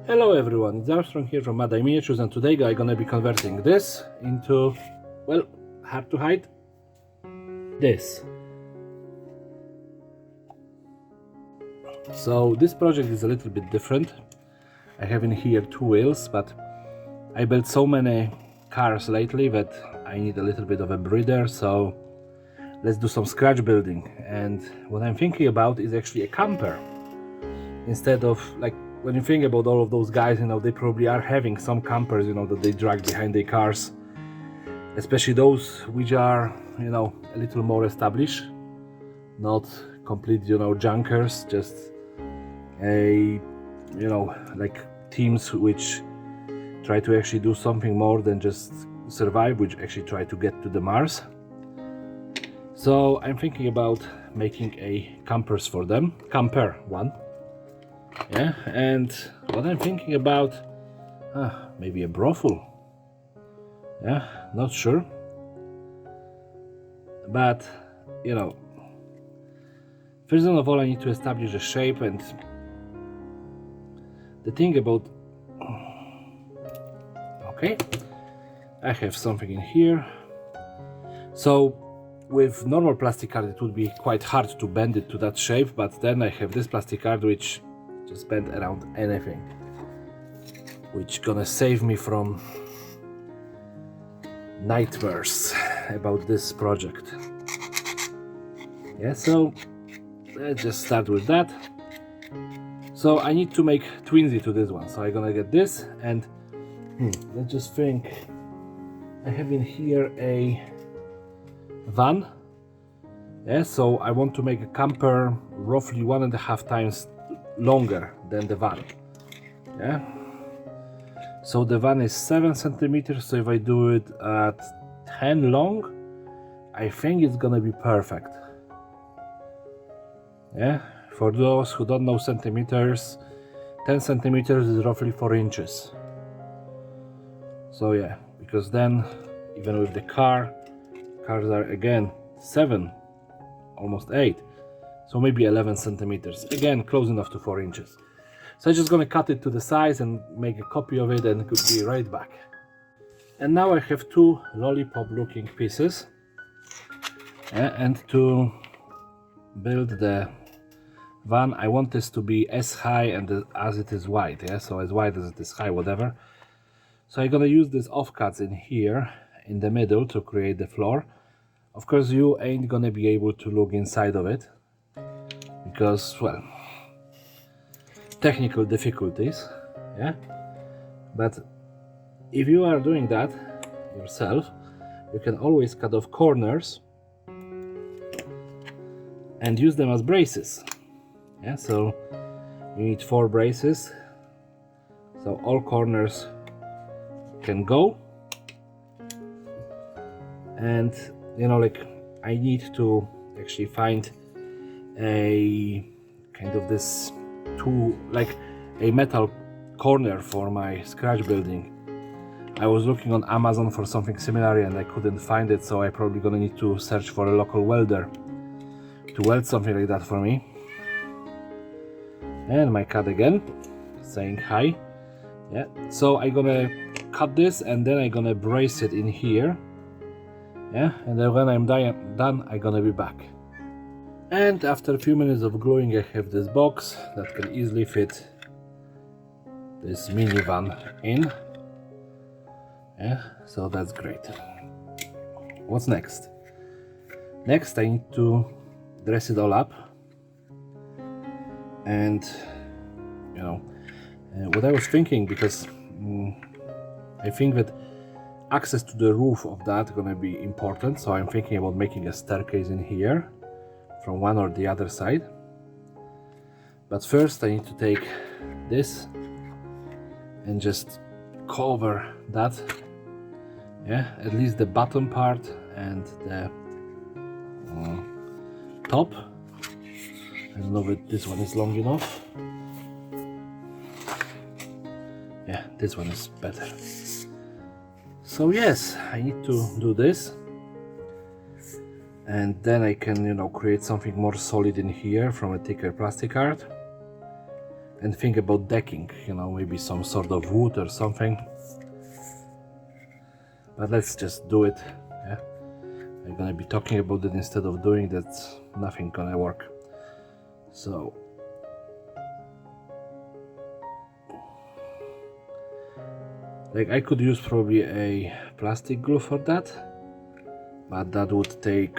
Hello everyone, it's Armstrong here from Mad-Eye Miniatures, and today I'm gonna be converting this into, well, hard to hide, this. So this project is a little bit different. I have in here two wheels, but I built so many cars lately that I need a little bit of a breather, so let's do some scratch building. And what I'm thinking about is actually a camper. Instead of, like, when you think about all of those guys, they probably are having some campers, that they drag behind their cars, especially those which are, a little more established, not complete, junkers, just like teams which try to actually do something more than just survive, which actually try to get to the Mars. So I'm thinking about making a campers for them, camper one. Yeah, and what I'm thinking about, maybe a brothel. Yeah, not sure. But, first of all I need to establish a shape, and the thing about, okay, I have something in here. So with normal plastic card it would be quite hard to bend it to that shape, but then I have this plastic card which just bend around anything, which gonna save me from nightmares about this project. Yeah, so let's just start with that. So I need to make twinsy to this one, so I'm gonna get this, and let's just think. I have in here a van. Yeah, so I want to make a camper roughly 1.5 times longer than the van. Yeah, so the van is 7 centimeters, so if I do it at 10 long, I think it's gonna be perfect. Yeah, for those who don't know centimeters, 10 centimeters is roughly 4 inches. So yeah, because then even with the cars are again 7, almost 8, so maybe 11 centimeters, again close enough to 4 inches. So I'm just gonna cut it to the size and make a copy of it, and could be right back. And now I have two lollipop looking pieces, and to build the van I want this to be as high and as it is wide. Yeah, so as wide as it is high, whatever. So I'm gonna use these offcuts in here in the middle to create the floor. Of course you ain't gonna be able to look inside of it because, well, technical difficulties. Yeah, but if you are doing that yourself, you can always cut off corners and use them as braces. Yeah, so you need 4 braces, so all corners can go. And like, I need to actually find a kind of this like a metal corner for my scratch building. I was looking on Amazon for something similar and I couldn't find it, so I probably gonna need to search for a local welder to weld something like that for me. And my cut again saying hi. Yeah, so I'm gonna cut this and then I'm gonna brace it in here. Yeah, and then when I'm done I'm gonna be back. And after a few minutes of gluing, I have this box that can easily fit this minivan in. Yeah, so that's great. What's next? Next I need to dress it all up, and what I was thinking, because I think that access to the roof of that gonna be important, so I'm thinking about making a staircase in here from one or the other side. But first I need to take this and just cover that, yeah, at least the bottom part and the top. I don't know if this one is long enough. Yeah, this one is better. So yes, I need to do this, and then I can create something more solid in here from a thicker plastic card. and think about decking, you know, maybe some sort of wood or something. But let's just do it. Yeah, I'm gonna be talking about it instead of doing that. Nothing gonna work. So like I could use probably a plastic glue for that, but that would take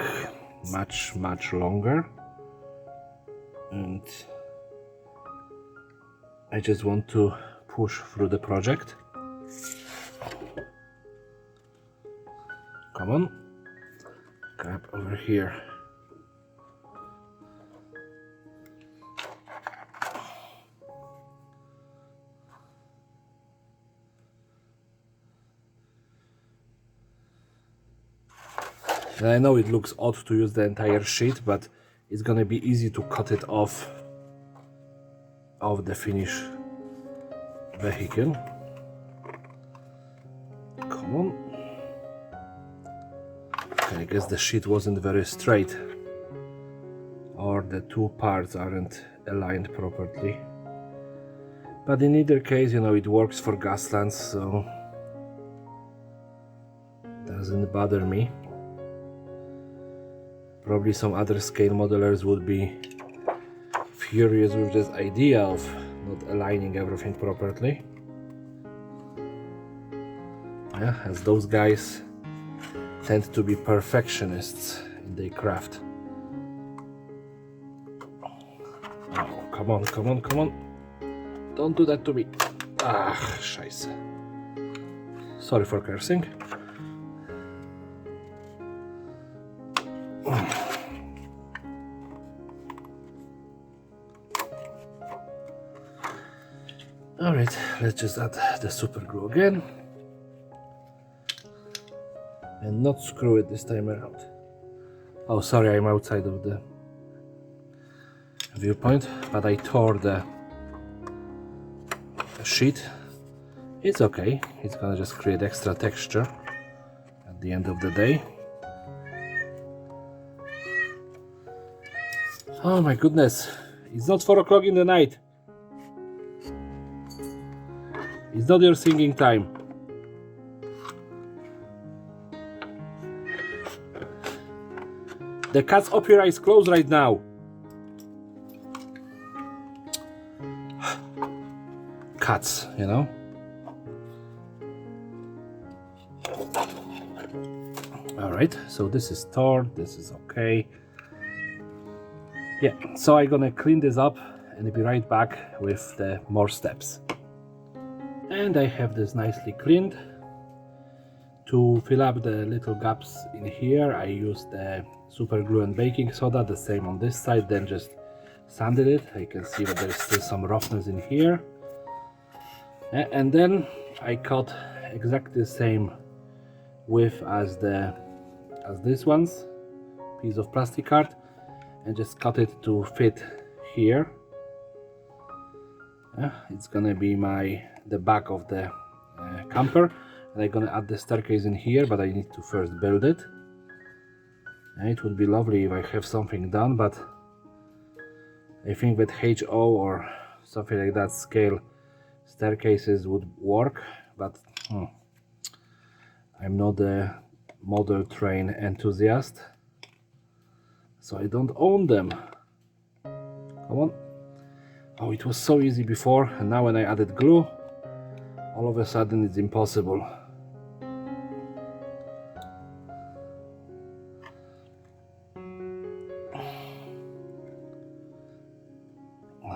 much longer, and I just want to push through the project. Come on, grab over here. And I know it looks odd to use the entire sheet, but it's gonna be easy to cut it off of the finished vehicle. Come on. Okay, I guess the sheet wasn't very straight, or the two parts aren't aligned properly. But in either case, you know, it works for Gaslands, so doesn't bother me. Probably some other scale modelers would be furious with this idea of not aligning everything properly. Yeah, as those guys tend to be perfectionists in their craft. Oh, come on, come on, come on. Don't do that to me. Ah, scheiße. Sorry for cursing. Alright, let's just add the super glue again. And not screw it this time around. Oh, sorry, I'm outside of the viewpoint, but I tore the sheet. It's okay, it's gonna just create extra texture at the end of the day. Oh my goodness, it's not 4 o'clock in the night. It's not your singing time. The cat's opera is closed right now. Cats, you know. Alright, so this is torn, this is okay. Yeah, so I'm gonna clean this up and be right back with the more steps. And I have this nicely cleaned. To fill up the little gaps in here, I used the super glue and baking soda, the same on this side, then just sanded it. I can see that there's still some roughness in here. And then I cut exactly the same width as this one's piece of plastic card, and just cut it to fit here. It's gonna be the back of the camper, and I'm gonna add the staircase in here, but I need to first build it. It would be lovely if I have something done, but I think that HO or something like that scale staircases would work, but I'm not a model train enthusiast, so I don't own them. Come on. Oh, it was so easy before, and now when I added glue, all of a sudden it's impossible.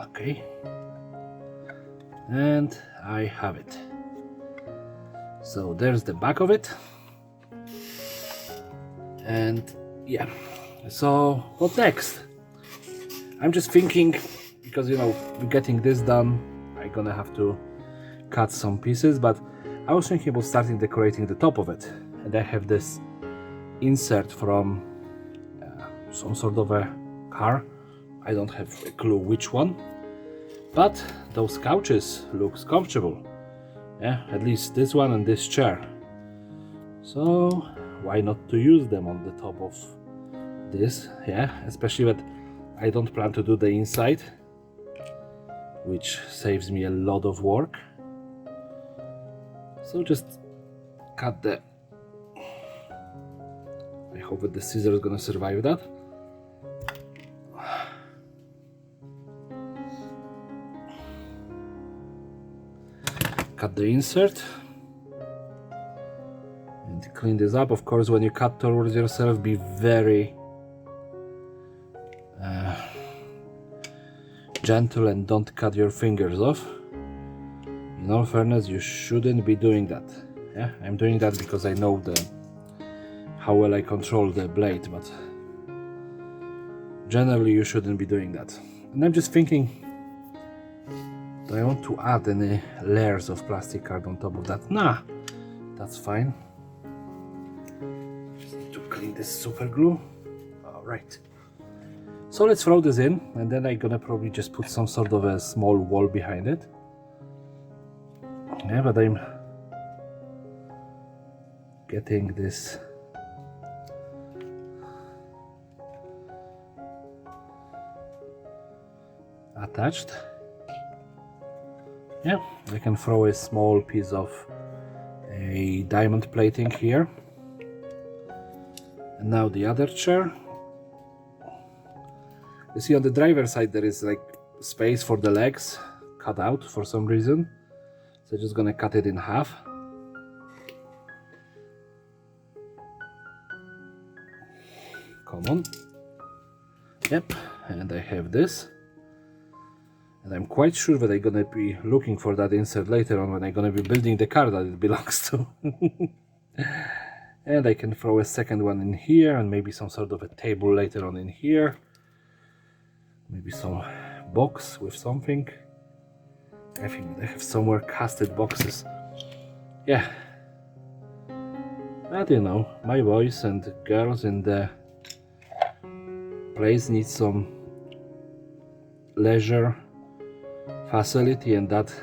Okay. And I have it. So there's the back of it. And yeah, so what next? I'm just thinking, because you know, getting this done, I'm gonna have to cut some pieces, but I was thinking about starting decorating the top of it. And I have this insert from some sort of a car. I don't have a clue which one, but those couches looks comfortable. Yeah, at least this one and this chair. So why not to use them on the top of this? Yeah, especially that I don't plan to do the inside. which saves me a lot of work. So just cut the, I hope that the scissor is gonna survive that. Cut the insert and clean this up. Of course, when you cut towards yourself, be very gentle and don't cut your fingers off. In all fairness, you shouldn't be doing that. Yeah, I'm doing that because I know how well I control the blade, but generally you shouldn't be doing that. And I'm just thinking, do I want to add any layers of plastic card on top of that? Nah, that's fine. Just need to clean this super glue. All right. So let's throw this in, and then I'm gonna probably just put some sort of a small wall behind it. Yeah, but I'm getting this attached. Yeah, I can throw a small piece of a diamond plating here. And now the other chair. You see on the driver's side there is like space for the legs cut out for some reason. So just gonna cut it in half. Come on. Yep, and I have this. And I'm quite sure that I'm gonna be looking for that insert later on when I'm gonna be building the car that it belongs to. And I can throw a second one in here and maybe some sort of a table later on in here. Maybe some box with something. I think I have somewhere casted boxes. Yeah. But you know, my boys and girls in the place need some leisure facility, and that's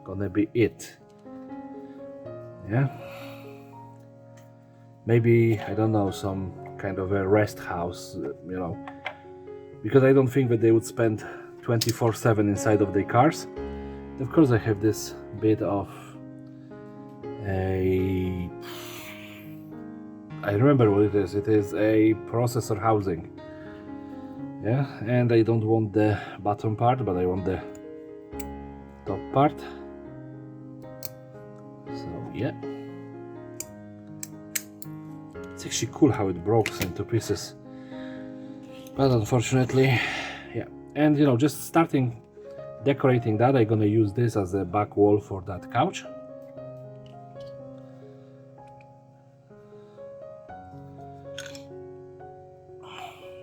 gonna be it. Yeah. Maybe, I don't know, some kind of a rest house, you know, because I don't think that they would spend 24/7 inside of their cars. Of course, I have this bit of I remember what it is. It is a processor housing. Yeah, and I don't want the bottom part, but I want the top part. So yeah, it's actually cool how it broke into pieces. But unfortunately, yeah. And you know, just starting decorating that, I'm gonna use this as a back wall for that couch.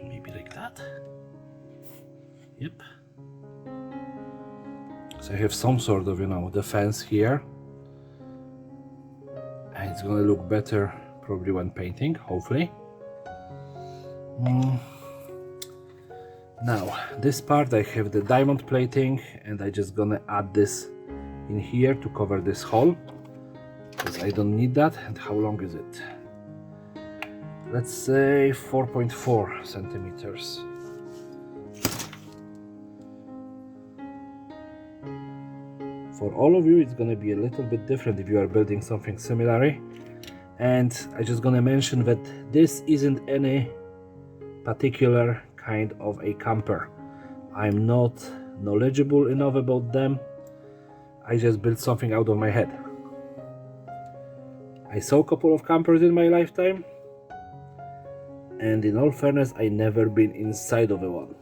Maybe like that. Yep. So I have some sort of, you know, defense here. And it's gonna look better probably when painting, hopefully. Now, this part I have the diamond plating, and I just gonna add this in here to cover this hole, because I don't need that. And how long is it? Let's say 4.4 centimeters. For all of you, it's gonna be a little bit different if you are building something similar. And I just gonna mention that this isn't any particular kind of a camper. I'm not knowledgeable enough about them. I just built something out of my head. I saw a couple of campers in my lifetime, and in all fairness, I never been inside of a one.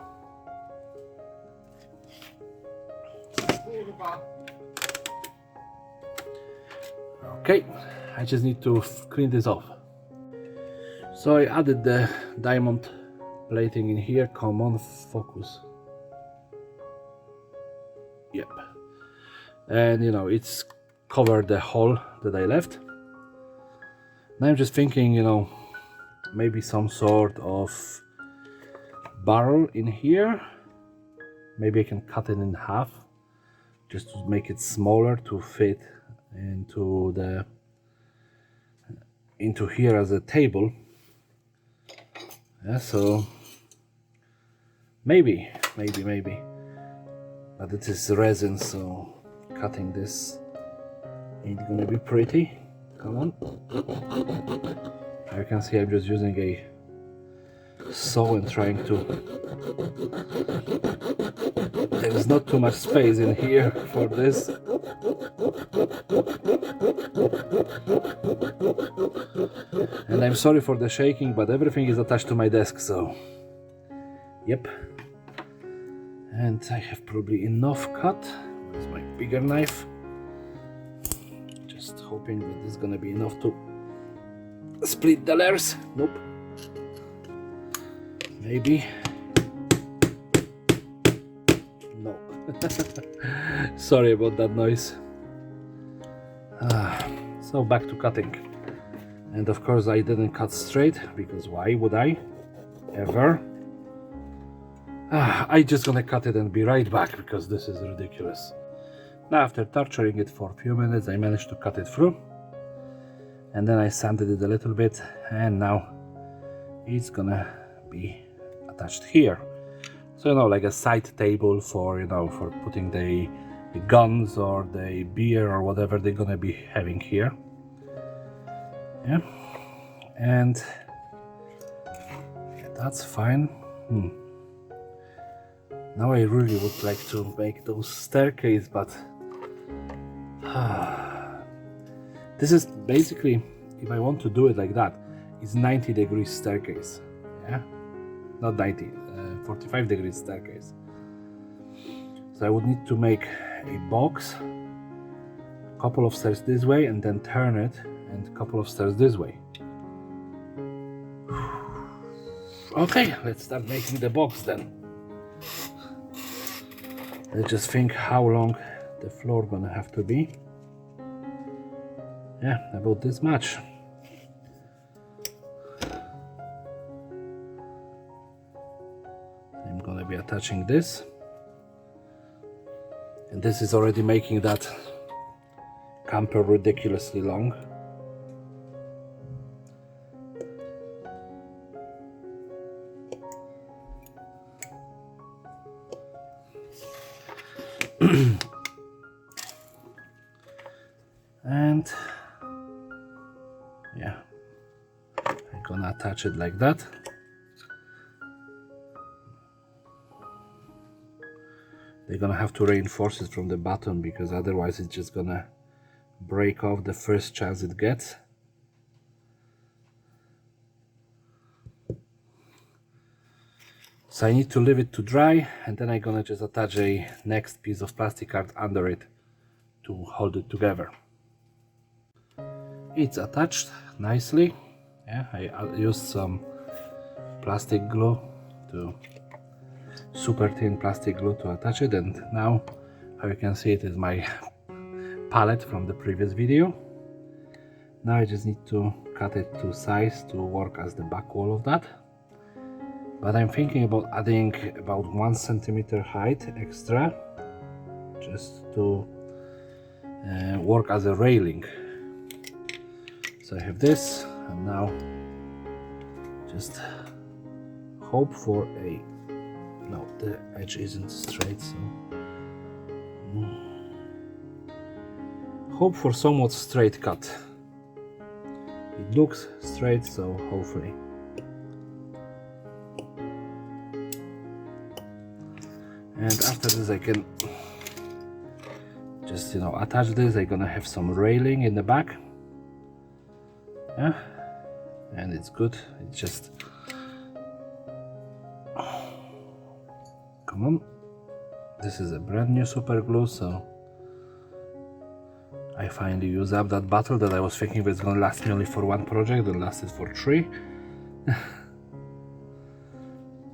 Okay, I just need to clean this off. So I added the diamond plating in here. Come on, focus. Yep. And you know, it's covered the hole that I left. Now I'm just thinking, you know, maybe some sort of barrel in here. Maybe I can cut it in half just to make it smaller to fit into here as a table. Yeah, so maybe. But but it is resin, so cutting this ain't gonna be pretty. Come on. You can see I'm just using a saw and trying to. There's not too much space in here for this. And I'm sorry for the shaking, but everything is attached to my desk, so yep. And I have probably enough cut. Where's my bigger knife? Just hoping that this is gonna be enough to split the layers. Nope. Maybe. No. Sorry about that noise. So back to cutting. And of course I didn't cut straight, because why would I? Ever? I just gonna cut it and be right back, because this is ridiculous. Now after torturing it for a few minutes, I managed to cut it through. And then I sanded it a little bit, and now it's gonna be attached here. So, you know, like a side table for, you know, for putting the guns or the beer or whatever they're gonna be having here. Yeah. And yeah, that's fine. Now I really would like to make those staircase, but this is basically, if I want to do it like that, it's 90 degrees staircase. Yeah, not 90, 45 degrees staircase. So I would need to make a box, a couple of stairs this way, and then turn it, and a couple of stairs this way. Okay, let's start making the box then. Let's just think how long the floor gonna have to be. Yeah, about this much. I'm gonna be attaching this. And this is already making that camper ridiculously long. And yeah, I'm gonna attach it like that. They're gonna have to reinforce it from the bottom, because otherwise it's just gonna break off the first chance it gets. So I need to leave it to dry, and then I'm gonna just attach a next piece of plastic card under it to hold it together. It's attached nicely. Yeah, I used some plastic glue, super thin plastic glue to attach it, and now, how you can see, it is my palette from the previous video. Now I just need to cut it to size to work as the back wall of that. But I'm thinking about adding about 1 centimeter height extra, just to work as a railing. So I have this, and now just hope for a, no, the edge isn't straight, so hope for somewhat straight cut. It looks straight, so hopefully. And after this I can just, you know, attach this. I'm gonna have some railing in the back. Yeah, and it's good. It's just, come on, this is a brand new super glue, so I finally used up that bottle that I was thinking was gonna last me only for 1 project, and lasted for 3.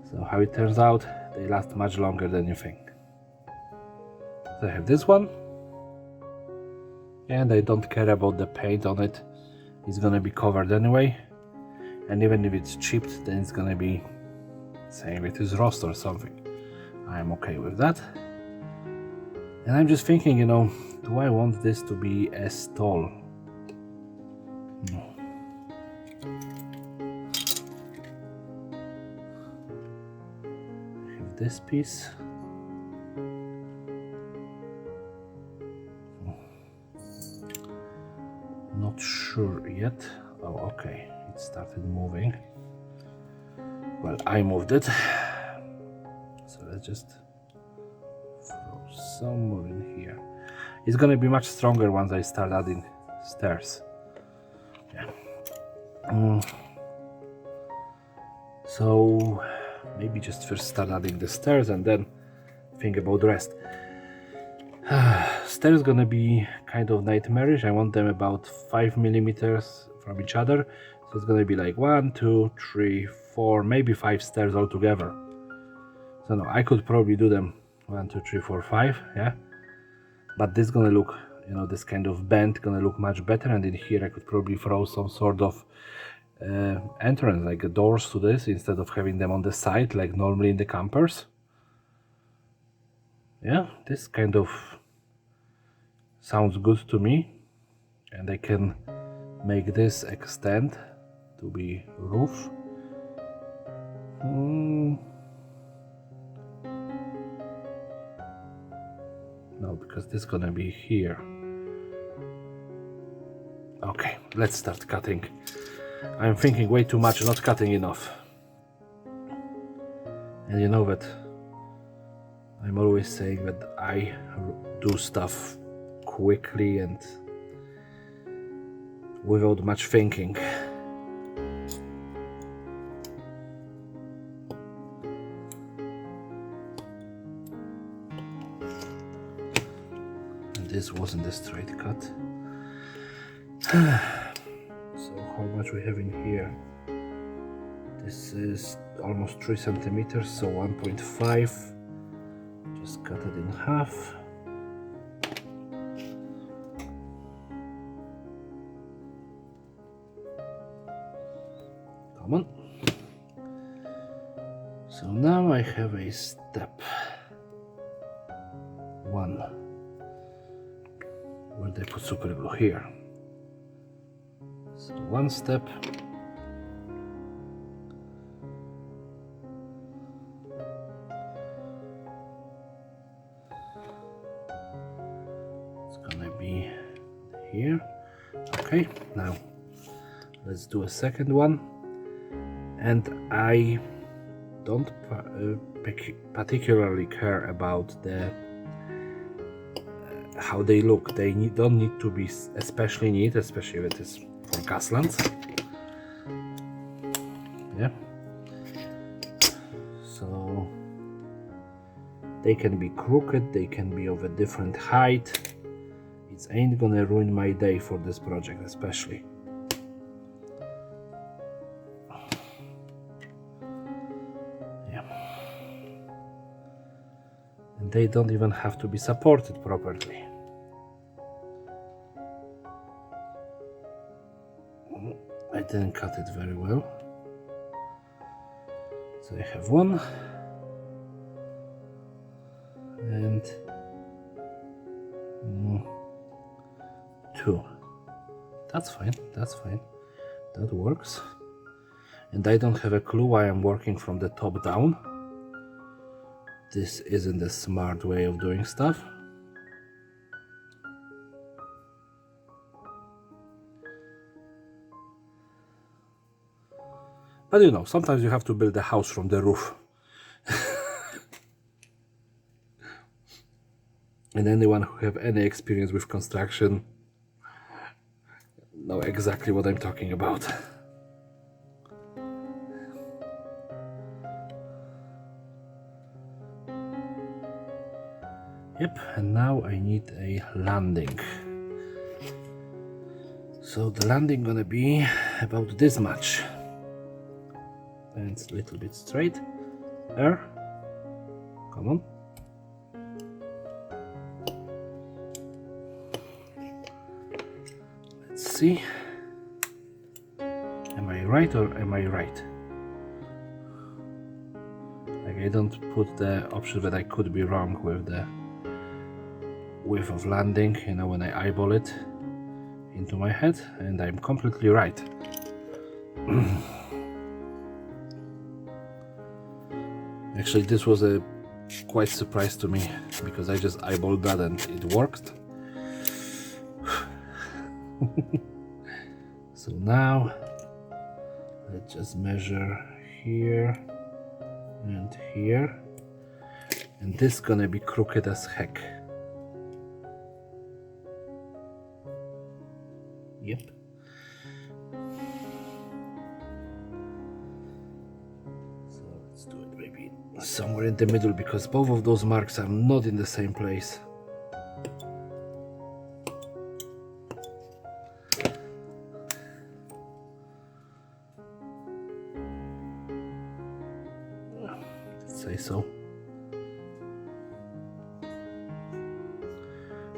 So how it turns out, they last much longer than you think. So I have this one, and I don't care about the paint on it. It's gonna be covered anyway, and even if it's chipped, then it's gonna be same it is rust or something. I'm okay with that. And I'm just thinking, you know, do I want this to be as tall? No. I have this piece. yet. Oh, okay, it started moving. Well, I moved it. So let's just throw some more in here. It's gonna be much stronger once I start adding stairs. Yeah. So maybe just first start adding the stairs and then think about the rest. Stairs gonna be kind of nightmarish. I want them about 5 millimeters from each other. So it's gonna be like 1, 2, 3, 4, maybe 5 stairs altogether. So no, I could probably do them 1, 2, 3, 4, 5, yeah. But this gonna look, you know, this kind of bend gonna look much better. And in here I could probably throw some sort of entrance, like doors to this, instead of having them on the side like normally in the campers. Yeah, this kind of sounds good to me. And I can make this extend to be roof. No, because this is gonna be here. Okay, let's start cutting. I'm thinking way too much, not cutting enough. And you know that I'm always saying that I do stuff quickly and without much thinking. And this wasn't a straight cut. So how much we have in here? This is almost 3 centimeters, so 1.5. Just cut it in half. Come on. So now I have a step 1. Where they put super glue? Here. So 1 step. It's gonna be here. Okay, now let's do a second one. And I don't particularly care about the how they look. They don't need to be especially neat, especially if it is for Gaslands. Yeah. So they can be crooked, they can be of a different height. It ain't gonna ruin my day for this project, especially. Yeah. And they don't even have to be supported properly. I didn't cut it very well. So I have 1 and 2. That's fine, that's fine. That works. And I don't have a clue why I'm working from the top down. This isn't a smart way of doing stuff. But you know, sometimes you have to build a house from the roof. And anyone who have any experience with construction know exactly what I'm talking about. Yep, and now I need a landing. So the landing gonna be about this much. And it's a little bit straight. There. Come on. Let's see. Am I right or am I right? Like, I don't put the option that I could be wrong with the width of landing, you know, when I eyeball it into my head, and I'm completely right. Actually, this was a quite surprise to me, because I just eyeballed that and it worked. So So now let's just measure here and here, and this is gonna be crooked as heck. Yep. So let's do it maybe somewhere in the middle, because both of those marks are not in the same place. Let's say so.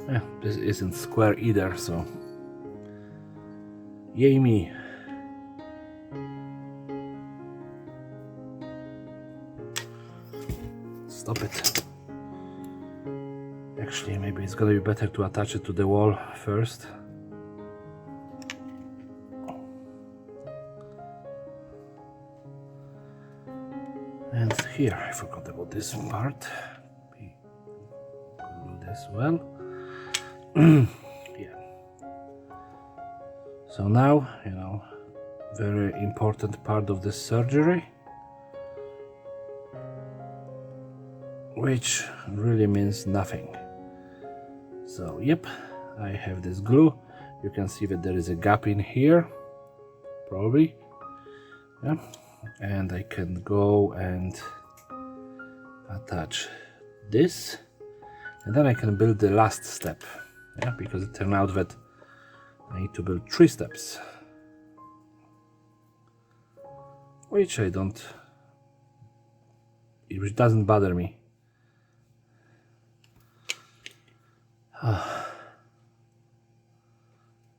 Yeah, this isn't square either, so yay me. Stop it. Actually, maybe it's gonna be better to attach it to the wall first. And here, I forgot about this part. Glue this well. Yeah. So now, you know, very important part of this surgery, which really means nothing. So yep, I have this glue. You can see that there is a gap in here, probably. Yeah. And I can go and attach this, and then I can build the last step. Yeah, because it turned out that I need to build 3 steps, which which doesn't bother me.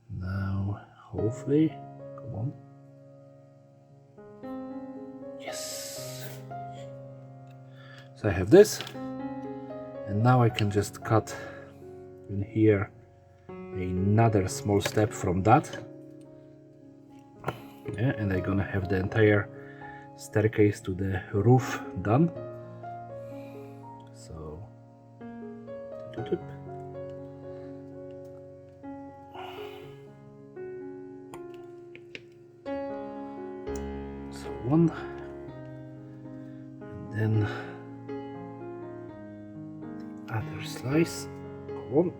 Now, hopefully, come on. Yes. So I have this, and now I can just cut in here another small step from that. Yeah, and I'm gonna have the entire staircase to the roof done. So one, and then the other slice. Come on.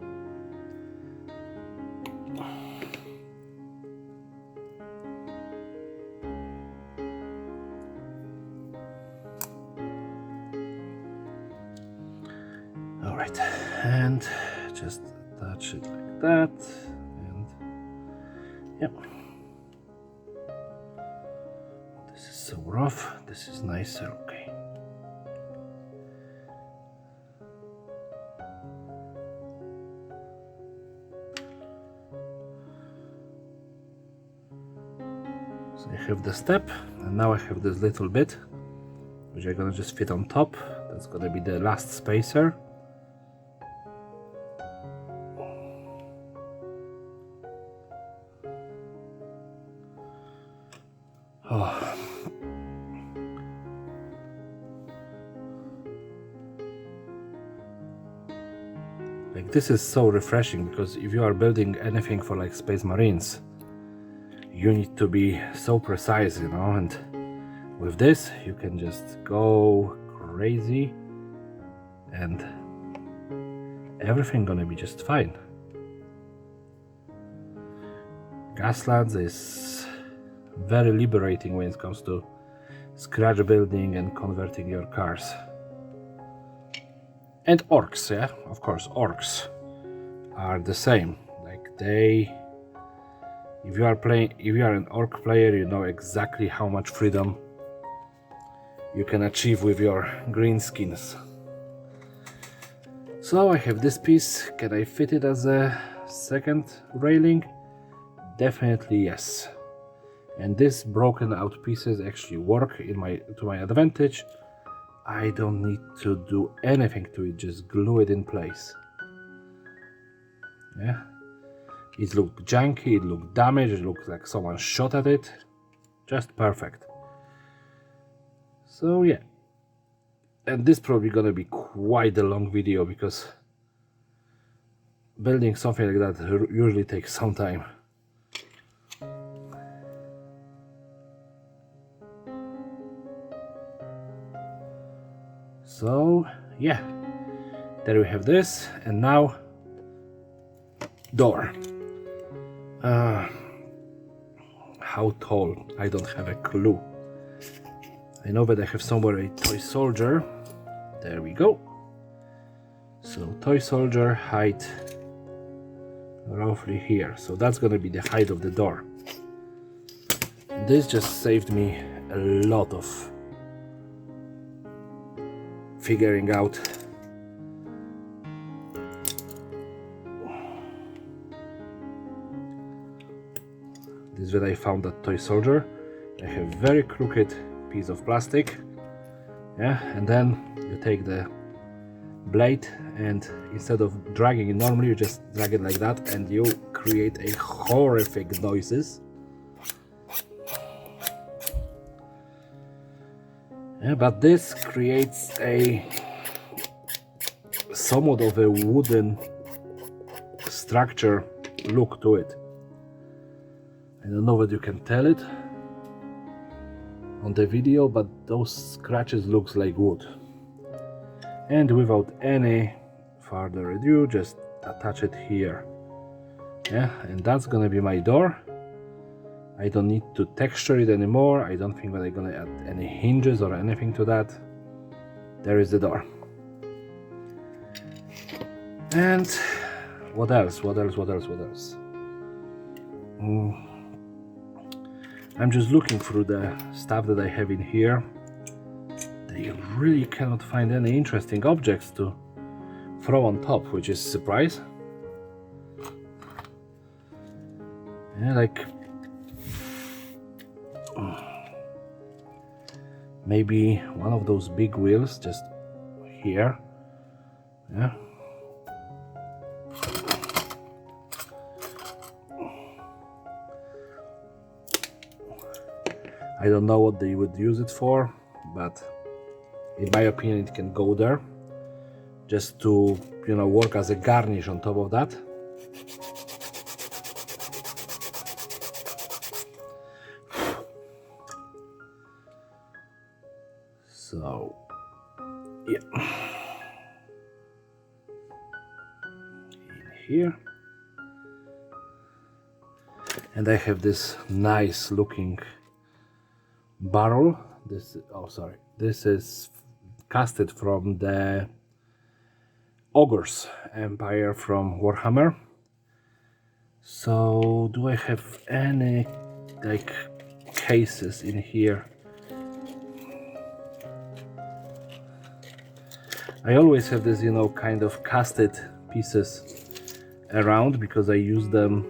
All right, and just attach it like that, and yep. This is so rough, this is nicer, okay. So I have the step, and now I have this little bit, which I'm gonna just fit on top. That's gonna be the last spacer. Oh. Like, this is so refreshing, because if you are building anything for like Space Marines, you need to be so precise, you know, and with this you can just go crazy and everything gonna be just fine. Gaslands is very liberating when it comes to scratch building and converting your cars. And orcs, yeah, of course, orcs are the same. Like, if you are an orc player, you know exactly how much freedom you can achieve with your green skins. So I have this piece. Can I fit it as a second railing? Definitely yes. And these broken out pieces actually work to my advantage. I don't need to do anything to it, just glue it in place. Yeah, it looked janky, it looked damaged, it looked like someone shot at it. Just perfect. So yeah, and this probably gonna be quite a long video, because building something like that usually takes some time. So yeah, there we have this, and now door. How tall? I don't have a clue. I know that I have somewhere a toy soldier. There we go. So toy soldier height roughly here. So that's gonna be the height of the door. This just saved me a lot of figuring out this is when I found that toy soldier. I have very crooked piece of plastic, yeah, and then you take the blade and instead of dragging it normally, you just drag it like that and you create a horrific noises. Yeah, but this creates a somewhat of a wooden structure look to it. I don't know whether you can tell it on the video, but those scratches looks like wood. And without any further ado, just attach it here. Yeah, and that's gonna be my door. I don't need to texture it anymore. I don't think that I'm gonna add any hinges or anything to that. There is the door. And what else? I'm just looking through the stuff that I have in here. I really cannot find any interesting objects to throw on top, which is a surprise. Yeah, like maybe one of those big wheels just here. Yeah. I don't know what they would use it for, but in my opinion it can go there just to, you know, work as a garnish on top of that. So yeah, in here, and I have this nice looking barrel. This is casted from the Ogre's Empire from Warhammer. So do I have any like cases in here? I always have this, you know, kind of casted pieces around because I use them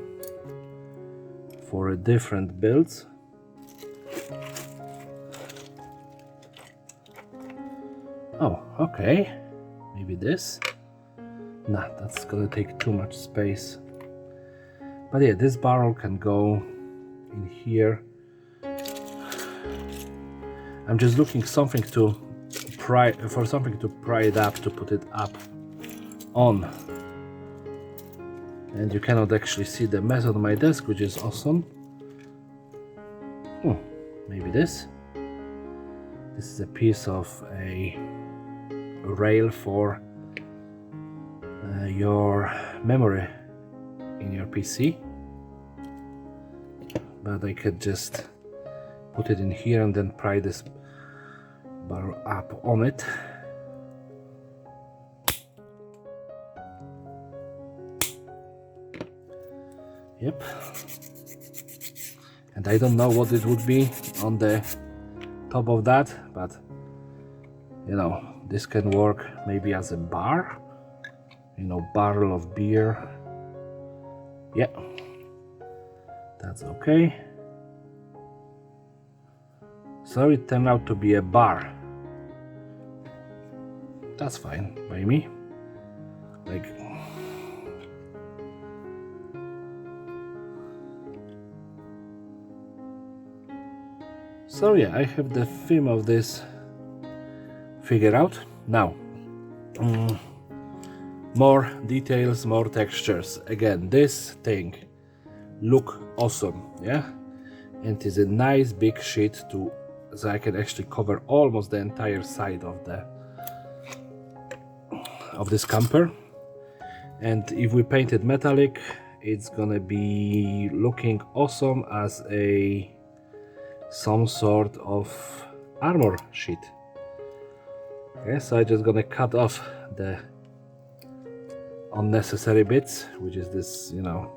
for different builds. Oh, okay. Maybe this? Nah, that's gonna take too much space. But yeah, this barrel can go in here. I'm just looking something to pry it up, to put it up on. And you cannot actually see the mess on my desk, which is awesome. Maybe this. This is a piece of a rail for your memory in your PC, but I could just put it in here and then pry this barrel up on it. Yep. And I don't know what it would be on the top of that, but you know, this can work maybe as a bar, you know, barrel of beer. Yeah, that's okay. So it turned out to be a bar. That's fine by me. Like, so yeah, I have the theme of this figured out. Now, more details, more textures. Again, this thing look awesome, yeah? And it is a nice big sheet so I can actually cover almost the entire side of the of this camper. And if we paint it metallic, it's gonna be looking awesome as some sort of armor sheet. Okay, so I'm just gonna cut off the unnecessary bits, which is this, you know,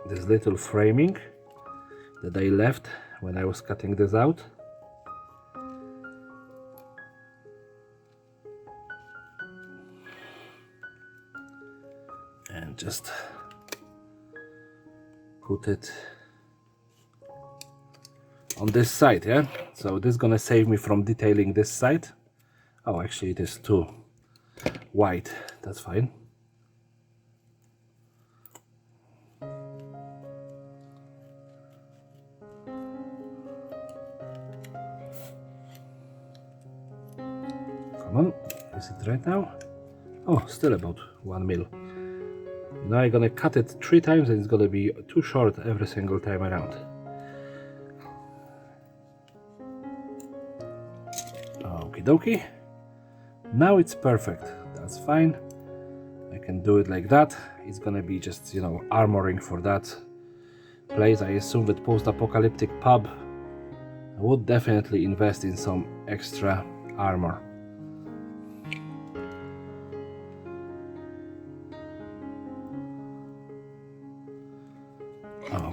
this little framing that I left when I was cutting this out. And just put it on this side, yeah? So this is gonna save me from detailing this side. Oh, actually it is too wide, that's fine. Come on, is it right now? Oh, still about 1 mil. Now I'm gonna cut it 3 times and it's gonna be too short every single time around. Okie dokie. Now it's perfect. That's fine. I can do it like that. It's gonna be just, you know, armoring for that place. I assume that post-apocalyptic pub would definitely invest in some extra armor.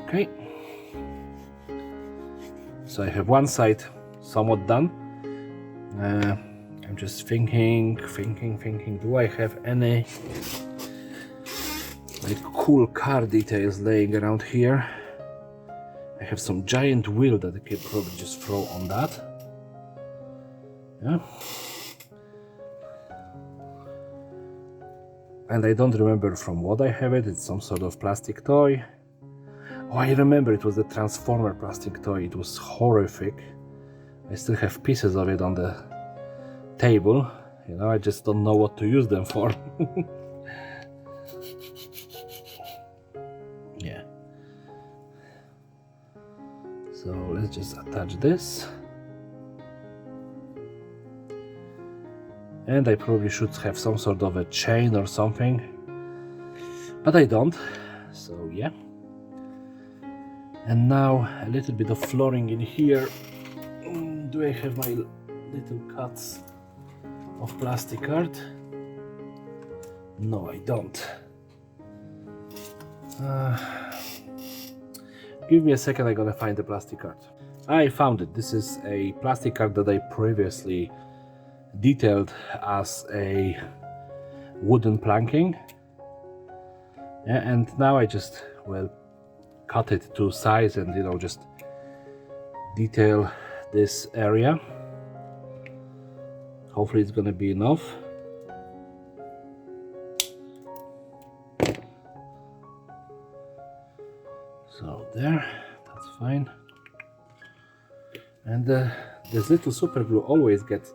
Okay. So I have one side somewhat done. I'm just thinking, do I have any like cool car details laying around here? I have some giant wheel that I could probably just throw on that. Yeah. And I don't remember from what I have it. It's some sort of plastic toy. Oh, I remember it was the Transformer plastic toy. It was horrific. I still have pieces of it on the table. You know, I just don't know what to use them for. Yeah. So let's just attach this. And I probably should have some sort of a chain or something. But I don't. So yeah. And now a little bit of flooring in here. Do I have my little cuts of plastic art? No, I don't. Give me a second, I'm gonna find the plastic art. I found it. This is a plastic art that I previously detailed as a wooden planking. Yeah, and now I just, well, cut it to size and, you know, just detail this area. Hopefully it's gonna be enough. So there, that's fine. And this little super glue always gets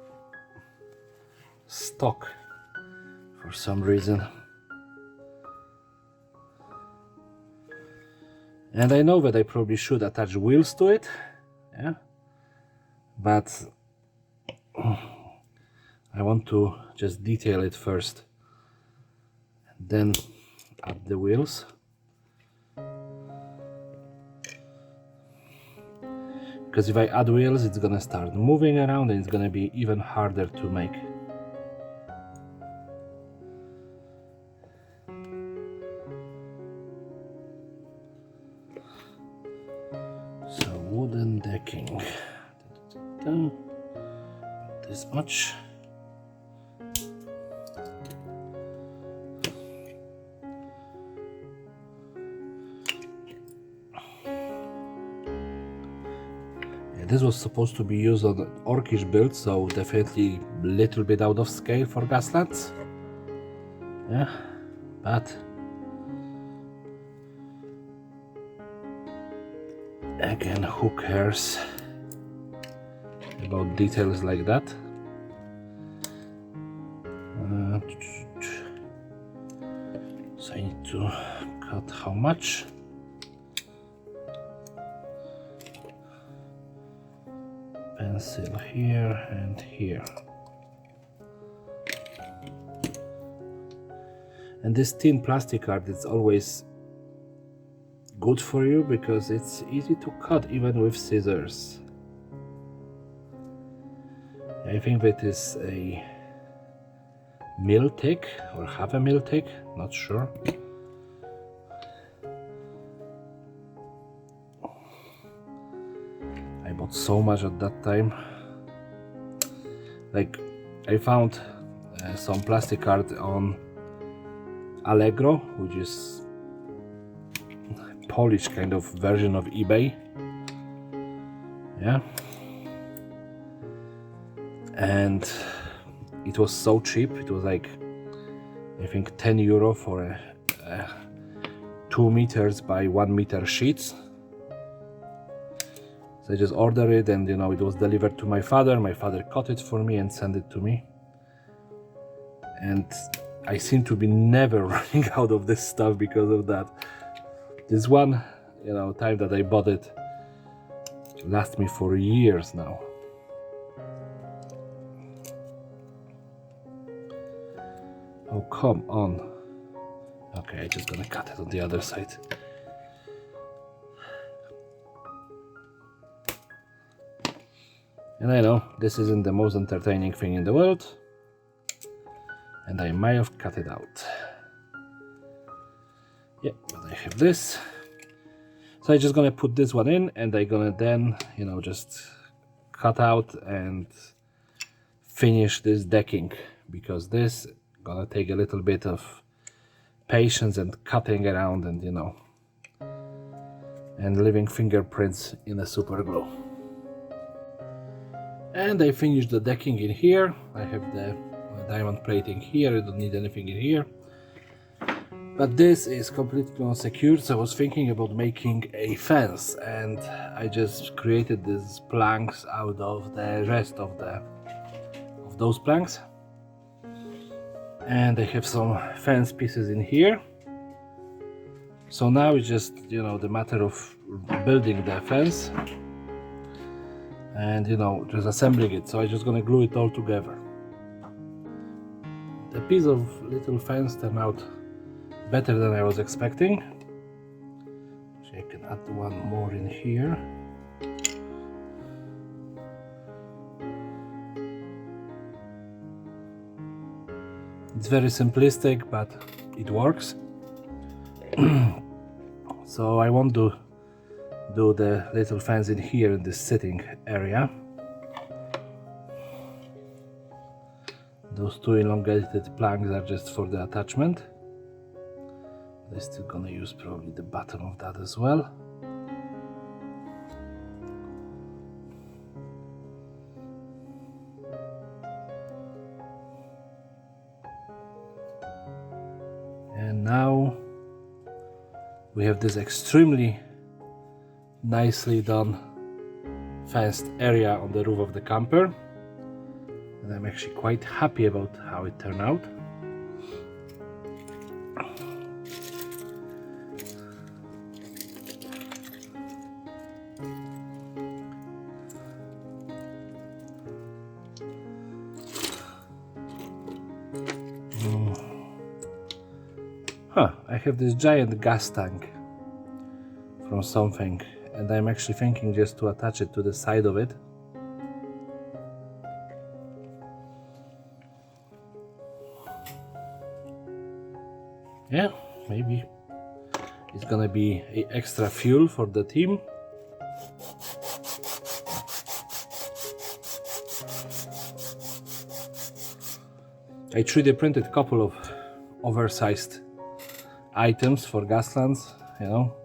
stuck for some reason. And I know that I probably should attach wheels to it, yeah, but I want to just detail it first, and then add the wheels. Because if I add wheels, it's gonna start moving around and it's gonna be even harder to make. So wooden decking, this much. This was supposed to be used on an orcish build, so definitely a little bit out of scale for Gaslands. Yeah, but again, who cares about details like that? So I need to cut how much? Pencil here and here. And this thin plastic card is always good for you because it's easy to cut even with scissors. I think that is a mil thick or half a mil thick, not sure. I bought so much at that time. Like, I found some plastic card on Allegro, which is Polish kind of version of eBay. Yeah, and it was so cheap. It was like, I think, €10 for a 2 meters by 1 meter sheets. So I just ordered it, and you know, it was delivered to my father. My father cut it for me and sent it to me. And I seem to be never running out of this stuff because of that. This one, you know, time that I bought it lasts me for years now. Oh, come on. Okay, I'm just gonna cut it on the other side. And I know this isn't the most entertaining thing in the world, and I might have cut it out. Yeah, but I have this. So I'm just gonna put this one in, and I'm gonna then, you know, just cut out and finish this decking, because this gonna take a little bit of patience and cutting around, and you know, and leaving fingerprints in a super glue. And I finished the decking in here. I have the diamond plating here. I don't need anything in here. But this is completely unsecured, so I was thinking about making a fence, and I just created these planks out of the rest of those planks. And I have some fence pieces in here. So now it's just, you know, the matter of building the fence and, you know, just assembling it. So I'm just gonna glue it all together. The piece of little fence turned out better than I was expecting. So I can add one more in here. It's very simplistic, but it works. So I want to do the little fence in here in this sitting area. Those two elongated planks are just for the attachment. I'm still gonna use probably the bottom of that as well. And now we have this extremely nicely done fenced area on the roof of the camper, and I'm actually quite happy about how it turned out. I have this giant gas tank from something, and I'm actually thinking just to attach it to the side of it. Yeah, maybe it's gonna be extra fuel for the team. I 3D printed a couple of oversized items for Gaslands, you know.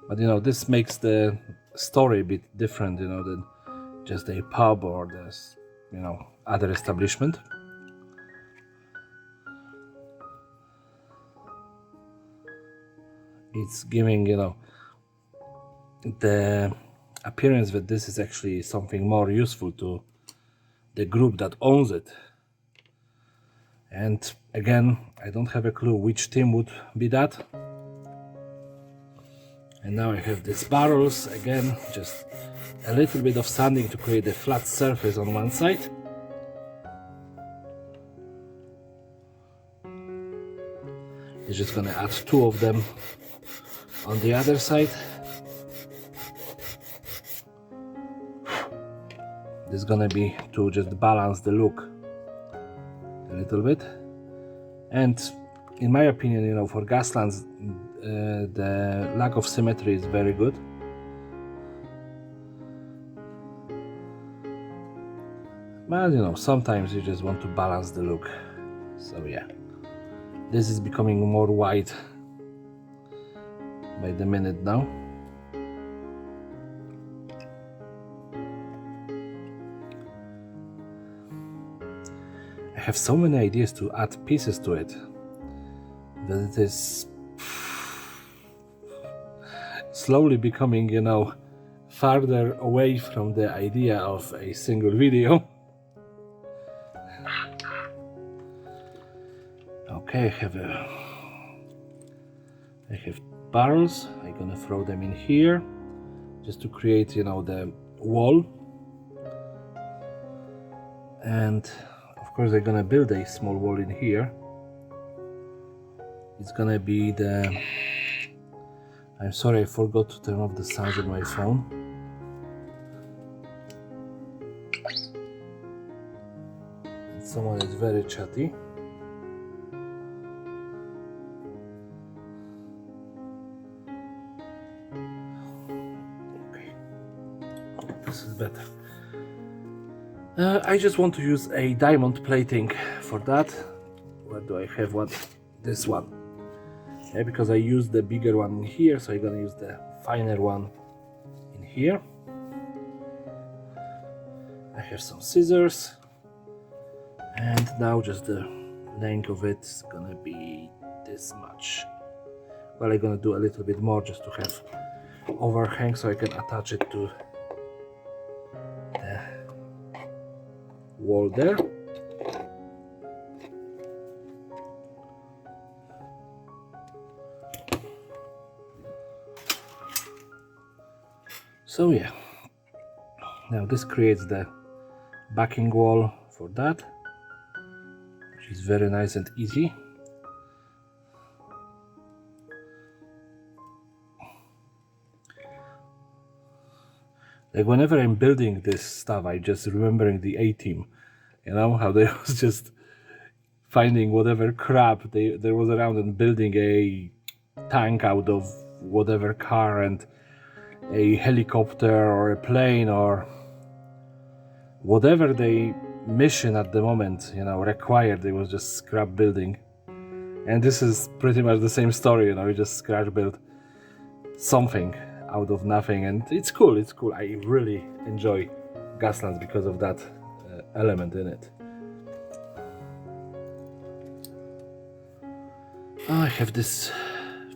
But you know, this makes the story a bit different, you know, than just a pub or this, you know, other establishment. It's giving, you know, the appearance that this is actually something more useful to the group that owns it. And again, I don't have a clue which team would be that. And now I have these barrels, again, just a little bit of sanding to create a flat surface on one side. It's just gonna add 2 of them on the other side. This is gonna be to just balance the look a little bit. And in my opinion, you know, for Gaslands, the lack of symmetry is very good. But you know, sometimes you just want to balance the look. So yeah, this is becoming more white by the minute now. I have so many ideas to add pieces to it that it is slowly becoming, you know, farther away from the idea of a single video. Okay, I have barrels. I'm gonna throw them in here just to create, you know, the wall. And of course I'm gonna build a small wall in here. It's gonna be the... I'm sorry, I forgot to turn off the sounds on my phone. And someone is very chatty. This is better. I just want to use a diamond plating for that. Where do I have one? This one. Yeah, because I used the bigger one in here, so I'm gonna use the finer one in here. I have some scissors, and now just the length of it is gonna be this much. Well, I'm gonna do a little bit more just to have overhang so I can attach it to the wall there. So yeah, now this creates the backing wall for that, which is very nice and easy. Like whenever I'm building this stuff, I'm just remembering the A-Team, you know, how they was just finding whatever crap there was around and building a tank out of whatever car and a helicopter or a plane or whatever the mission at the moment, you know, required. They was just scrap building. And this is pretty much the same story, you know, you just scrap build something out of nothing, and it's cool. I really enjoy Gaslands because of that element in it. I have this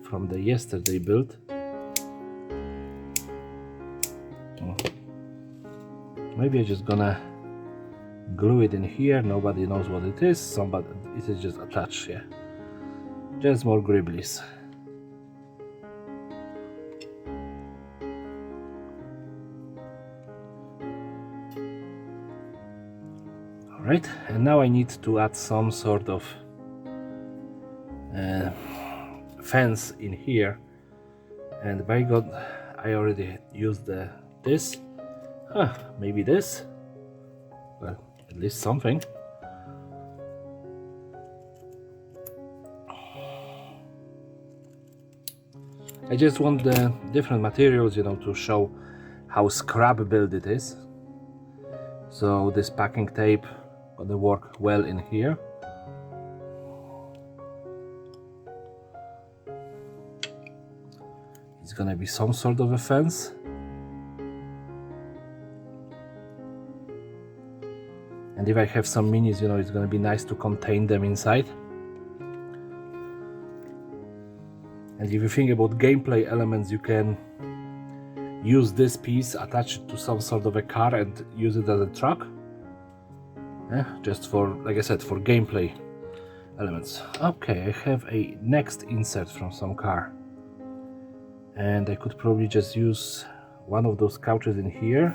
from the yesterday build. Maybe I'm just gonna glue it in here. Nobody knows what it is. It is just attached, yeah. Just more gribblies. Alright, and now I need to add some sort of fence in here. And by God, I already used this. Maybe this? Well, at least something. I just want the different materials, you know, to show how scrap build it is. So this packing tape gonna work well in here. It's gonna be some sort of a fence. And if I have some minis, you know, it's gonna be nice to contain them inside. And if you think about gameplay elements, you can use this piece, attach it to some sort of a car and use it as a truck. Just for, like I said, for gameplay elements. Okay, I have a next insert from some car. And I could probably just use one of those couches in here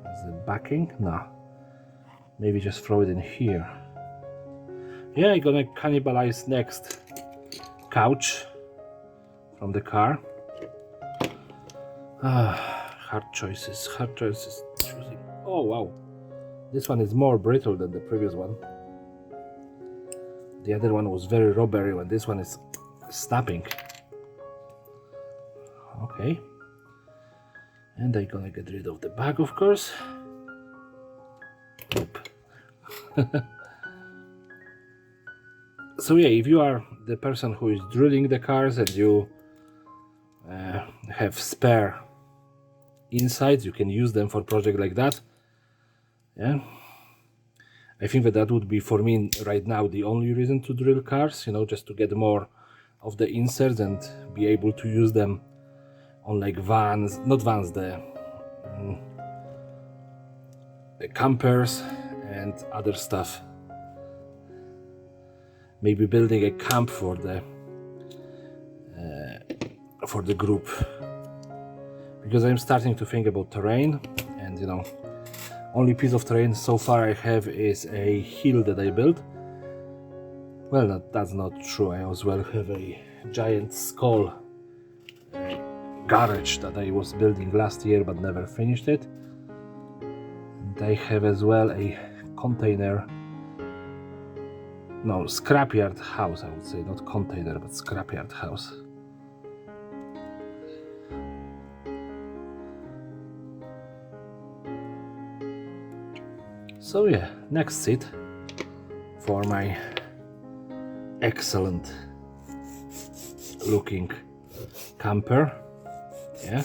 as a backing. No. Maybe just throw it in here. Yeah, I'm gonna cannibalize next couch from the car. Hard choices choosing. Oh wow, this one is more brittle than the previous one. The other one was very rubbery, and this one is snapping. Okay, and I'm gonna get rid of the bag, of course. Oop. So yeah, if you are the person who is drilling the cars and you have spare insides, you can use them for project like that. Yeah, I think that would be for me right now the only reason to drill cars, you know, just to get more of the inserts and be able to use them on like vans, not vans, the campers and other stuff. Maybe building a camp for the group, because I'm starting to think about terrain, and you know, only piece of terrain so far I have is a hill that I built. Well, that's not true. I as well have a giant skull garage that I was building last year but never finished it. And I have as well a container, no, scrapyard house, I would say, not container but scrapyard house. So yeah, next seat for my excellent looking camper. Yeah,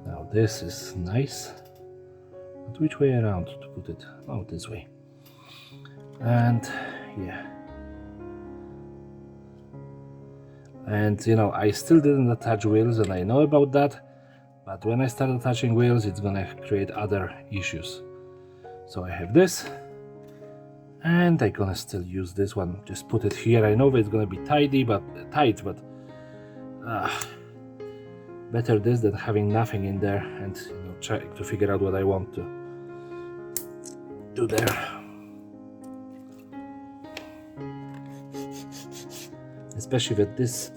now this is nice, but which way around to put it? Oh, this way. And yeah, and you know, I still didn't attach wheels, and I know about that, but when I start attaching wheels it's gonna create other issues. So I have this, and I'm gonna still use this one, just put it here. I know it's gonna be tight, but better this than having nothing in there and, you know, trying to figure out what I want to do there. Especially that this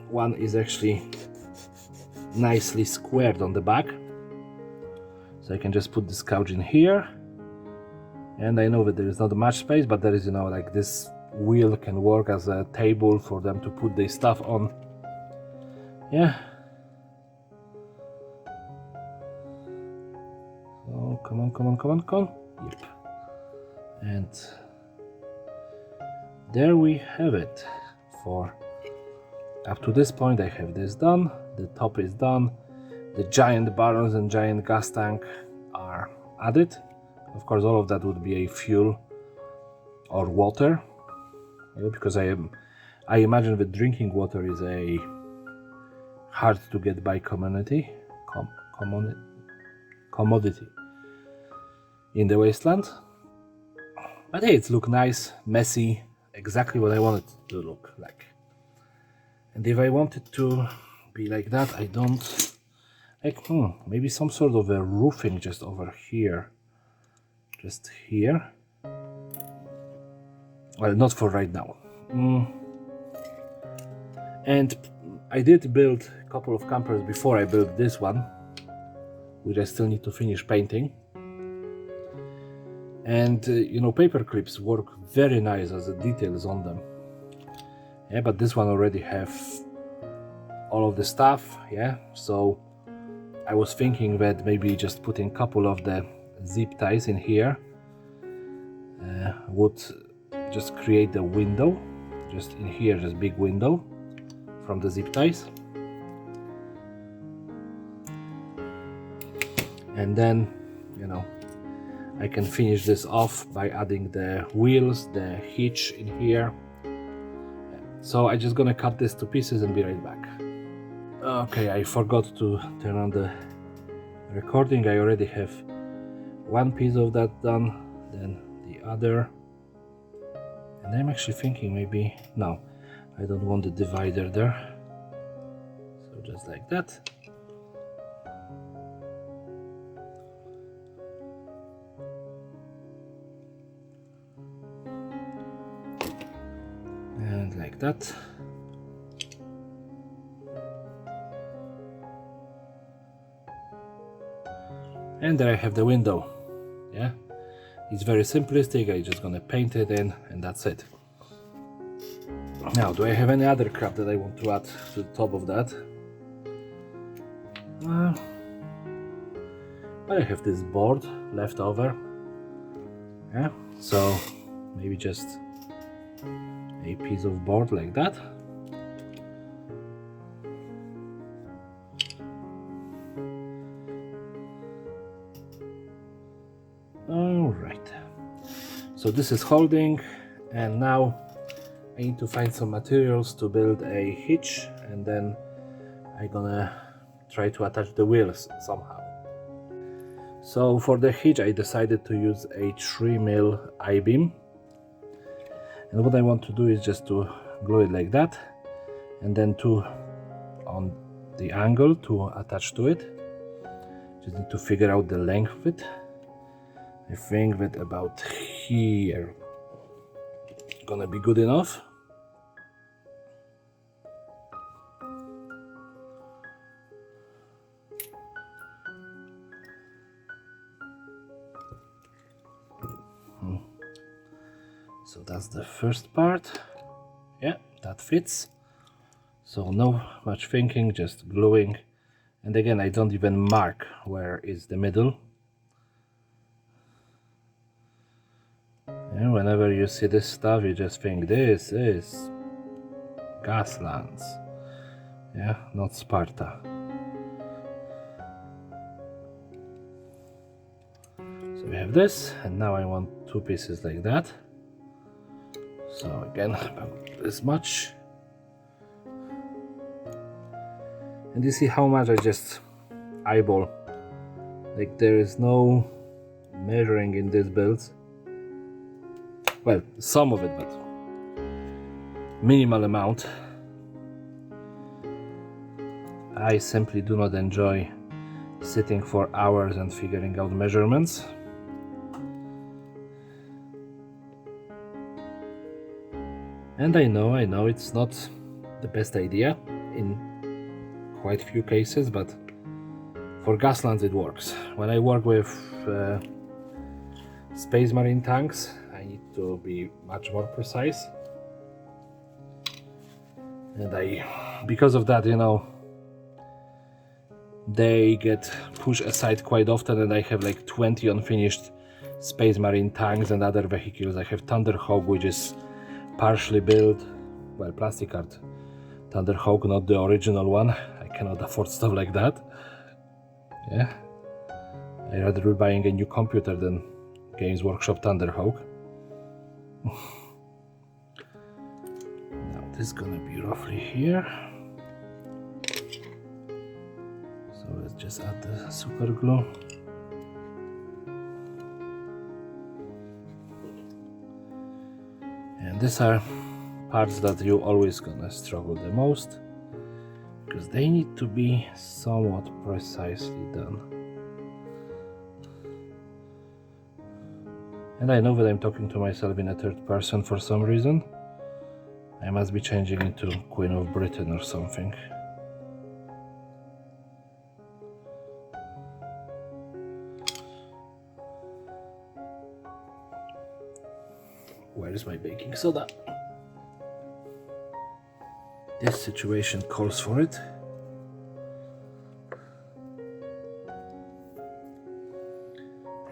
one is actually nicely squared on the back, so I can just put this couch in here, and I know that there is not much space, but there is, you know, like this wheel can work as a table for them to put their stuff on. Yeah, so come on. Yep. And there we have it. For up to this point I have this done, the top is done, the giant barrels and giant gas tank are added. Of course all of that would be a fuel or water, because I imagine that drinking water is a hard to get by commodity in the wasteland. But hey, it's look nice, messy, exactly what I want it to look like. And if I want it to be like that, I don't like, maybe some sort of a roofing just over here, just here. Well, not for right now. And I did build a couple of campers before I built this one, which I still need to finish painting. And you know, paper clips work very nice as the details on them. Yeah, but this one already have all of the stuff. Yeah, so I was thinking that maybe just putting a couple of the zip ties in here would just create the window, just in here, just big window from the zip ties. And then, you know, I can finish this off by adding the wheels, the hitch in here. So I'm just gonna cut this to pieces and be right back. Okay, I forgot to turn on the recording. I already have one piece of that done, then the other. And I'm actually thinking maybe, no, I don't want the divider there. So just like that. like that. And there I have the window. Yeah, it's very simplistic. I'm just gonna paint it in and that's it. Now, do I have any other crap that I want to add to the top of that? I have this board left over. Yeah, so maybe just a piece of board like that. All right, so this is holding, and now I need to find some materials to build a hitch, and then I'm gonna try to attach the wheels somehow. So for the hitch I decided to use a 3mm I-beam, and what I want to do is just to glue it like that, and then two on the angle to attach to it. Just need to figure out the length of it. I think that about here gonna be good enough. So that's the first part. Yeah, that fits. So no much thinking, just gluing. And again, I don't even mark where is the middle. And whenever you see this stuff, you just think this is Gaslands. Yeah, not Sparta. So we have this, and now I want two pieces like that. So again, about this much. And you see how much I just eyeball. Like there is no measuring in this build. Well, some of it, but minimal amount. I simply do not enjoy sitting for hours and figuring out measurements. And I know it's not the best idea in quite few cases, but for Gaslands it works. When I work with Space Marine tanks, I need to be much more precise. And because of that, you know, they get pushed aside quite often, and I have like 20 unfinished Space Marine tanks and other vehicles. I have Thunderhawk, which is partially built, well, plastic art Thunderhawk, not the original one. I cannot afford stuff like that. Yeah, I'd rather be buying a new computer than Games Workshop Thunderhawk. Now this is gonna be roughly here. So let's just add the super glue. And these are parts that you're always gonna struggle the most, because they need to be somewhat precisely done. And I know that I'm talking to myself in a third person for some reason. I must be changing into Queen of Britain or something. Where is my baking soda? This situation calls for it.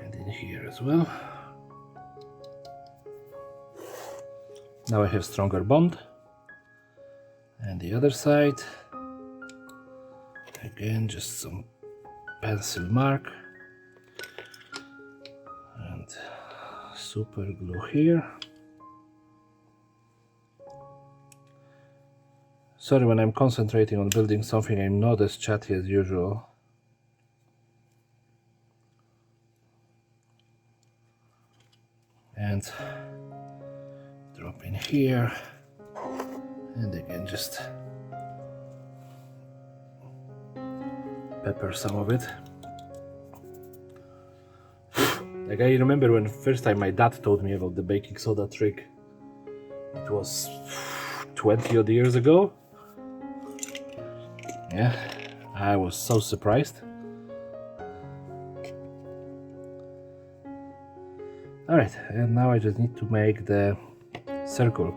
And in here as well. Now I have stronger bond. And the other side, again, just some pencil mark and super glue here. Sorry, when I'm concentrating on building something, I'm not as chatty as usual. And drop in here, and again just pepper some of it. Like, I remember when first time my dad told me about the baking soda trick. It was 20 odd years ago. Yeah, I was so surprised. Alright, and now I just need to make the circle.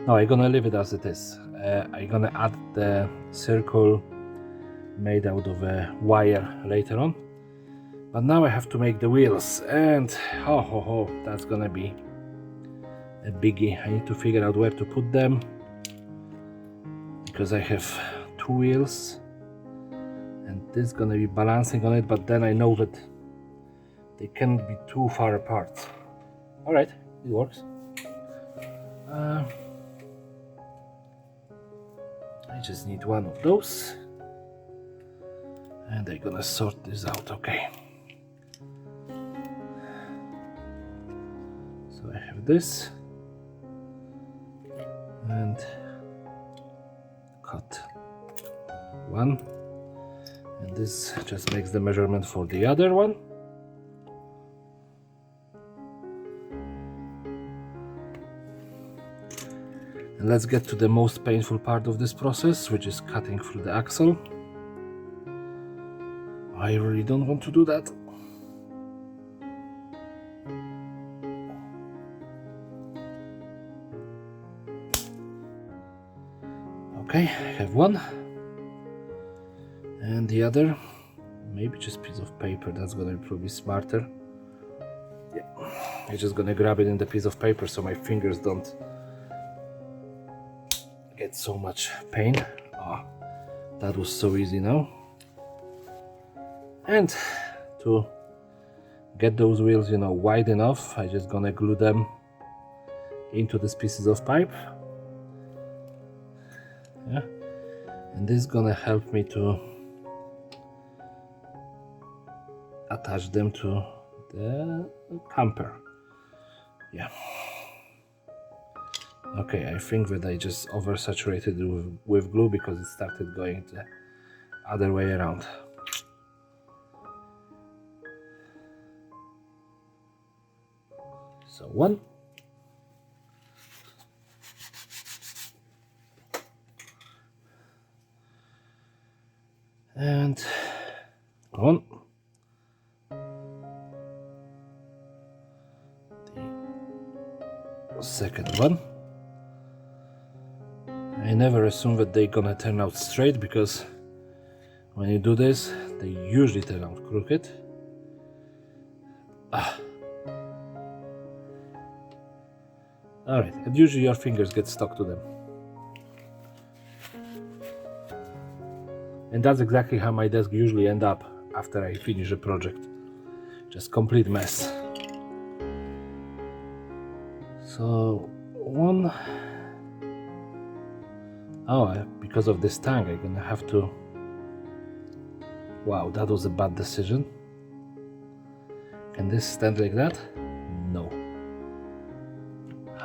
No, I'm gonna leave it as it is. I'm gonna add the circle made out of a wire later on. But now I have to make the wheels, and that's gonna be a biggie. I need to figure out where to put them, because I have 2 wheels and this is gonna be balancing on it, but then I know that they can't be too far apart. Alright, it works. I just need one of those, and I'm gonna sort this out. Okay, so I have this and cut one, and this just makes the measurement for the other one. And let's get to the most painful part of this process, which is cutting through the axle. I really don't want to do that. Okay, I have one. And the other, maybe just piece of paper, that's gonna be probably smarter. Yeah, I'm just gonna grab it in the piece of paper so my fingers don't get so much pain. Ah, that was so easy now. And to get those wheels, wide enough, I just gonna glue them into these pieces of pipe. Yeah, and this is gonna help me to attach them to the camper. Yeah. Okay, I think that I just oversaturated it with glue because it started going the other way around. So one. And one. The second one. I never assume that they're gonna turn out straight, because when you do this, they usually turn out crooked. Alright, and usually your fingers get stuck to them. And that's exactly how my desk usually ends up after I finish a project. Just complete mess. So, one. Oh, because of this tang, I'm gonna have to... Wow, that was a bad decision. Can this stand like that? No.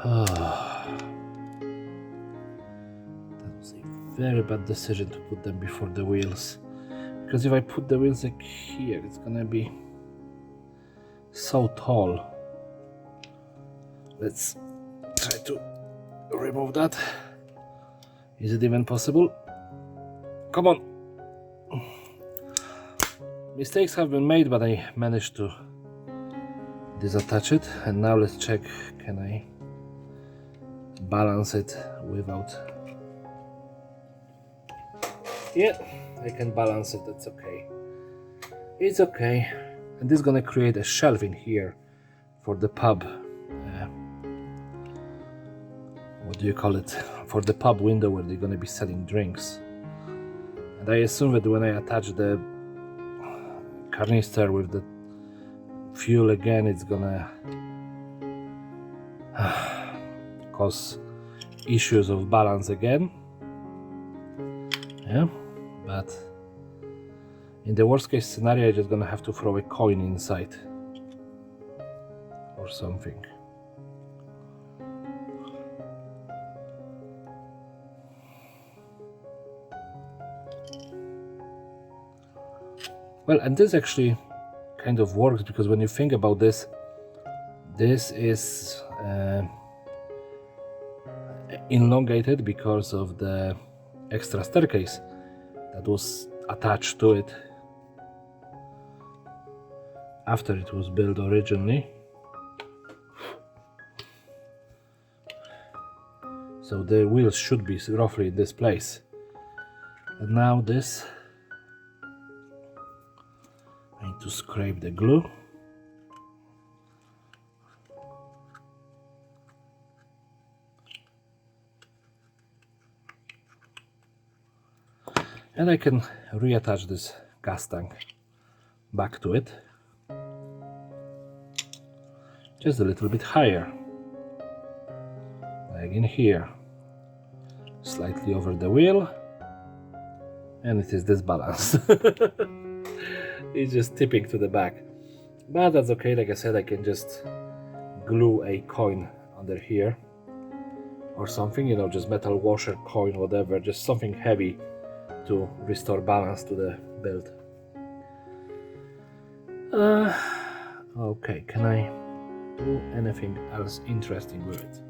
That was a very bad decision to put them before the wheels. Because if I put the wheels like here, it's gonna be so tall. Let's try to remove that. Is it even possible? Come on! Mistakes have been made, but I managed to disattach it. And now let's check, can I balance it without... Yeah, I can balance it, that's okay. It's okay. And this is gonna create a shelf in here for the pub. What do you call it? For the pub window where they're gonna be selling drinks. And I assume that when I attach the canister with the fuel again, it's gonna cause issues of balance again. Yeah, but in the worst case scenario, I'm just gonna have to throw a coin inside or something. Well, and this actually kind of works, because when you think about this, This is elongated because of the extra staircase that was attached to it after it was built originally. So the wheels should be roughly in this place. And now this, I need to scrape the glue. And I can reattach this gas tank back to it. Just a little bit higher. Like in here. Slightly over the wheel. And it is disbalanced. It's just tipping to the back. But that's okay, like I said, I can just glue a coin under here. Or something, you know, just metal washer, coin, whatever. Just something heavy to restore balance to the build. Okay, can I do anything else interesting with it?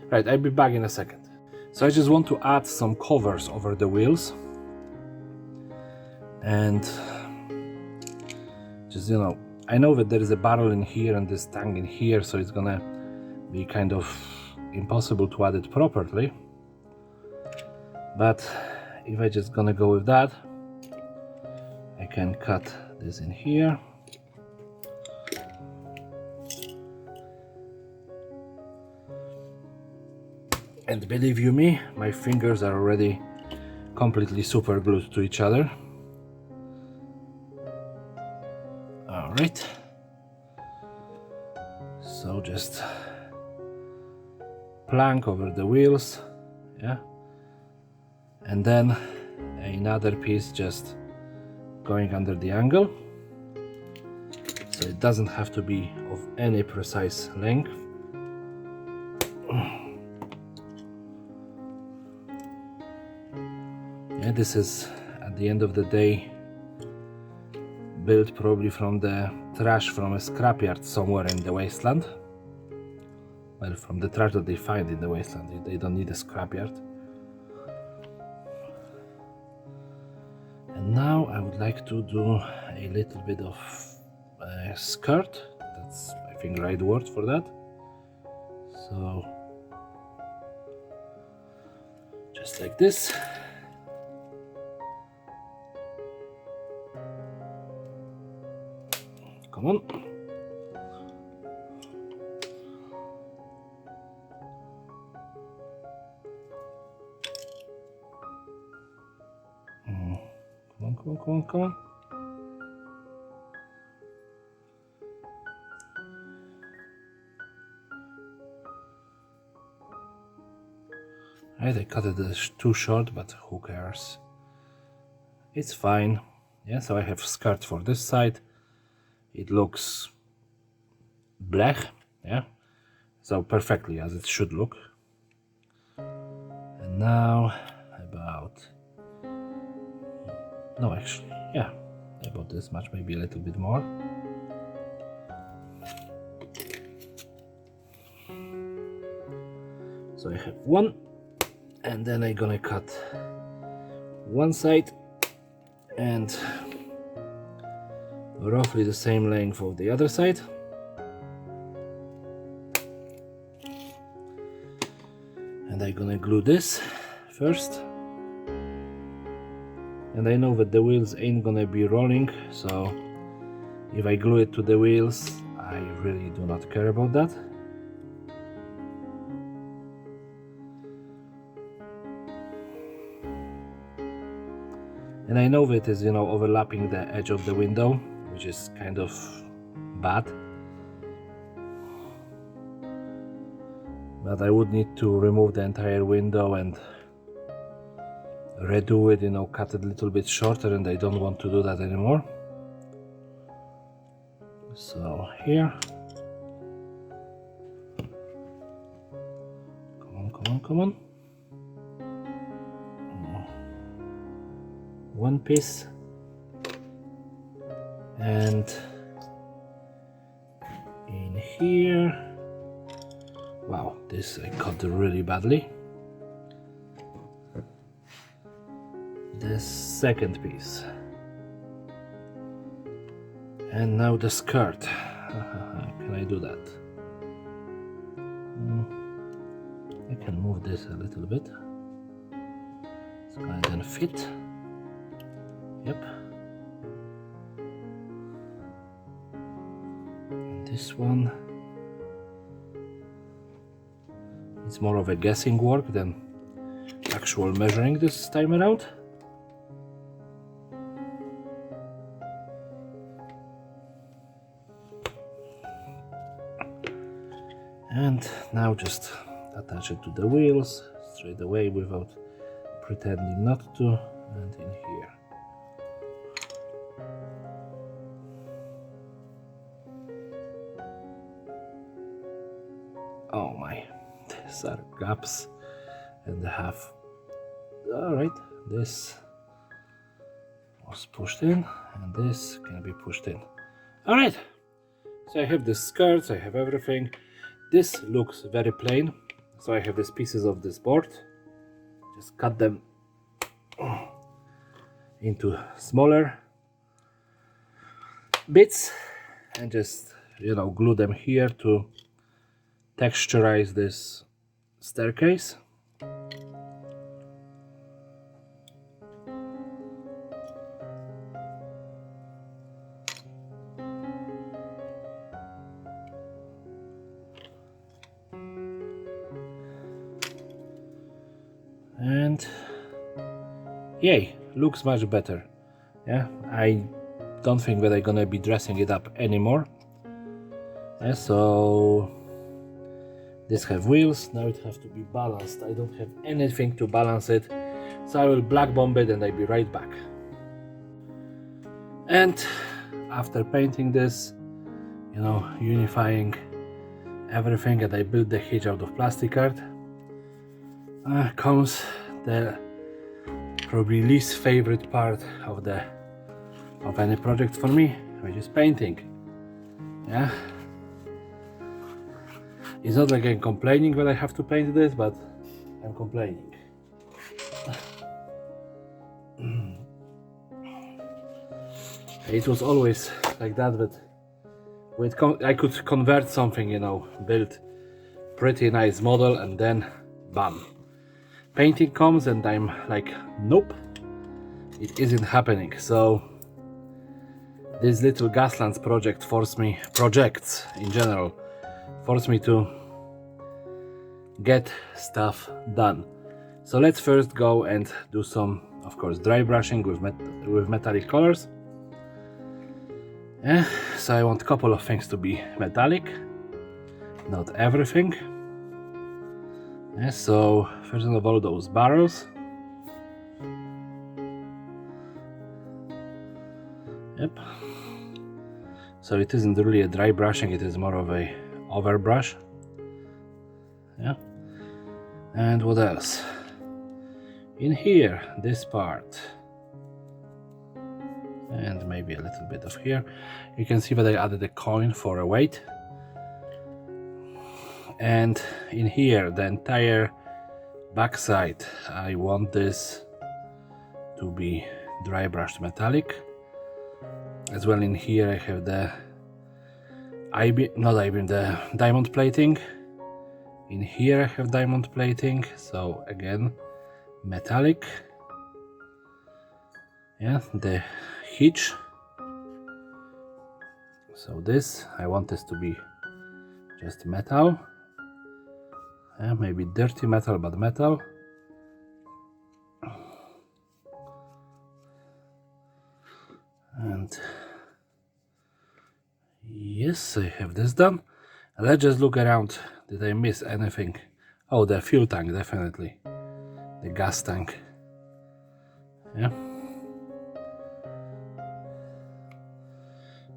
Right, I'll be back in a second. So I just want to add some covers over the wheels. And just, you know, I know that there is a barrel in here and this tank in here, so it's gonna be kind of impossible to add it properly. But if I just gonna go with that, I can cut this in here. And believe you me, my fingers are already completely super glued to each other. Alright. So just plank over the wheels, yeah. And then another piece just going under the angle. So it doesn't have to be of any precise length. Yeah, this is at the end of the day built probably from the trash from a scrapyard somewhere in the wasteland. Well, from the trash that they find in the wasteland. They don't need a scrapyard. And now I would like to do a little bit of skirt. That's, I think, the right word for that. So just like this. Come on. Come on, come on. Right, I cut it too short, but who cares? It's fine. Yeah, so I have skirt for this side. It looks black, yeah, so perfectly as it should look. And now no, actually, yeah, about this much, maybe a little bit more. So I have one, and then I'm gonna cut one side and roughly the same length of the other side. And I'm gonna glue this first. And I know that the wheels ain't gonna be rolling, so if I glue it to the wheels, I really do not care about that. And I know that it is, you know, overlapping the edge of the window, which is kind of bad. But I would need to remove the entire window and redo it, you know, cut it a little bit shorter, and I don't want to do that anymore. So here, come on, come on, come on. one piece, and in here, wow, this I cut really badly. The second piece, and now the skirt. Can I do that? I can move this a little bit. It's gonna then fit. Yep. And this one, it's more of a guessing work than actual measuring this time around. And now just attach it to the wheels straight away without pretending not to, and in here. Oh my, these are gaps and a half. Alright, this was pushed in and this can be pushed in. Alright, so I have the skirts, I have everything. This looks very plain, so I have these pieces of this board. Just cut them into smaller bits and just, you know, glue them here to texturize this staircase. And yay, looks much better. Yeah, I don't think that I'm gonna be dressing it up anymore. Yeah, so this have wheels, now it has to be balanced. I don't have anything to balance it, so I will black bomb it and I'll be right back. And after painting this, you know, unifying everything, and I built the hitch out of plastic art, comes the probably least favorite part of any project for me, which is painting. Yeah, it's not like I'm complaining that I have to paint this, but I'm complaining. It was always like that, but I could convert something, you know, build pretty nice model, and then bam, painting comes and I'm like, nope, it isn't happening. So this little Gaslands projects in general force me to get stuff done. So let's first go and do some, of course, dry brushing with metallic colors. Yeah, so I want a couple of things to be metallic, not everything. Yeah, so first of all, those barrels. Yep. So it isn't really a dry brushing, it is more of a overbrush. Yeah. And what else? In here, this part. And maybe a little bit of here. You can see that I added a coin for a weight. And in here, the entire backside, I want this to be dry brushed metallic. As well, in here I have the the diamond plating. In here I have diamond plating, so again metallic. Yeah, the hitch. So this, I want this to be just metal. Yeah, maybe dirty metal, but metal. And yes, I have this done. Let's just look around. Did I miss anything? Oh, the fuel tank, definitely. The gas tank. Yeah.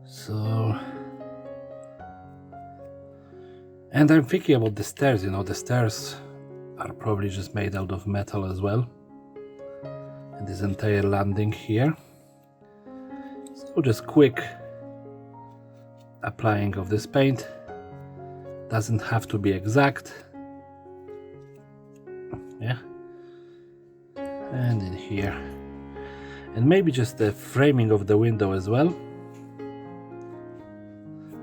So, and I'm thinking about the stairs, you know, the stairs are probably just made out of metal as well. this entire landing here. So just quick applying of this paint. Doesn't have to be exact. Yeah. And in here. And maybe just the framing of the window as well.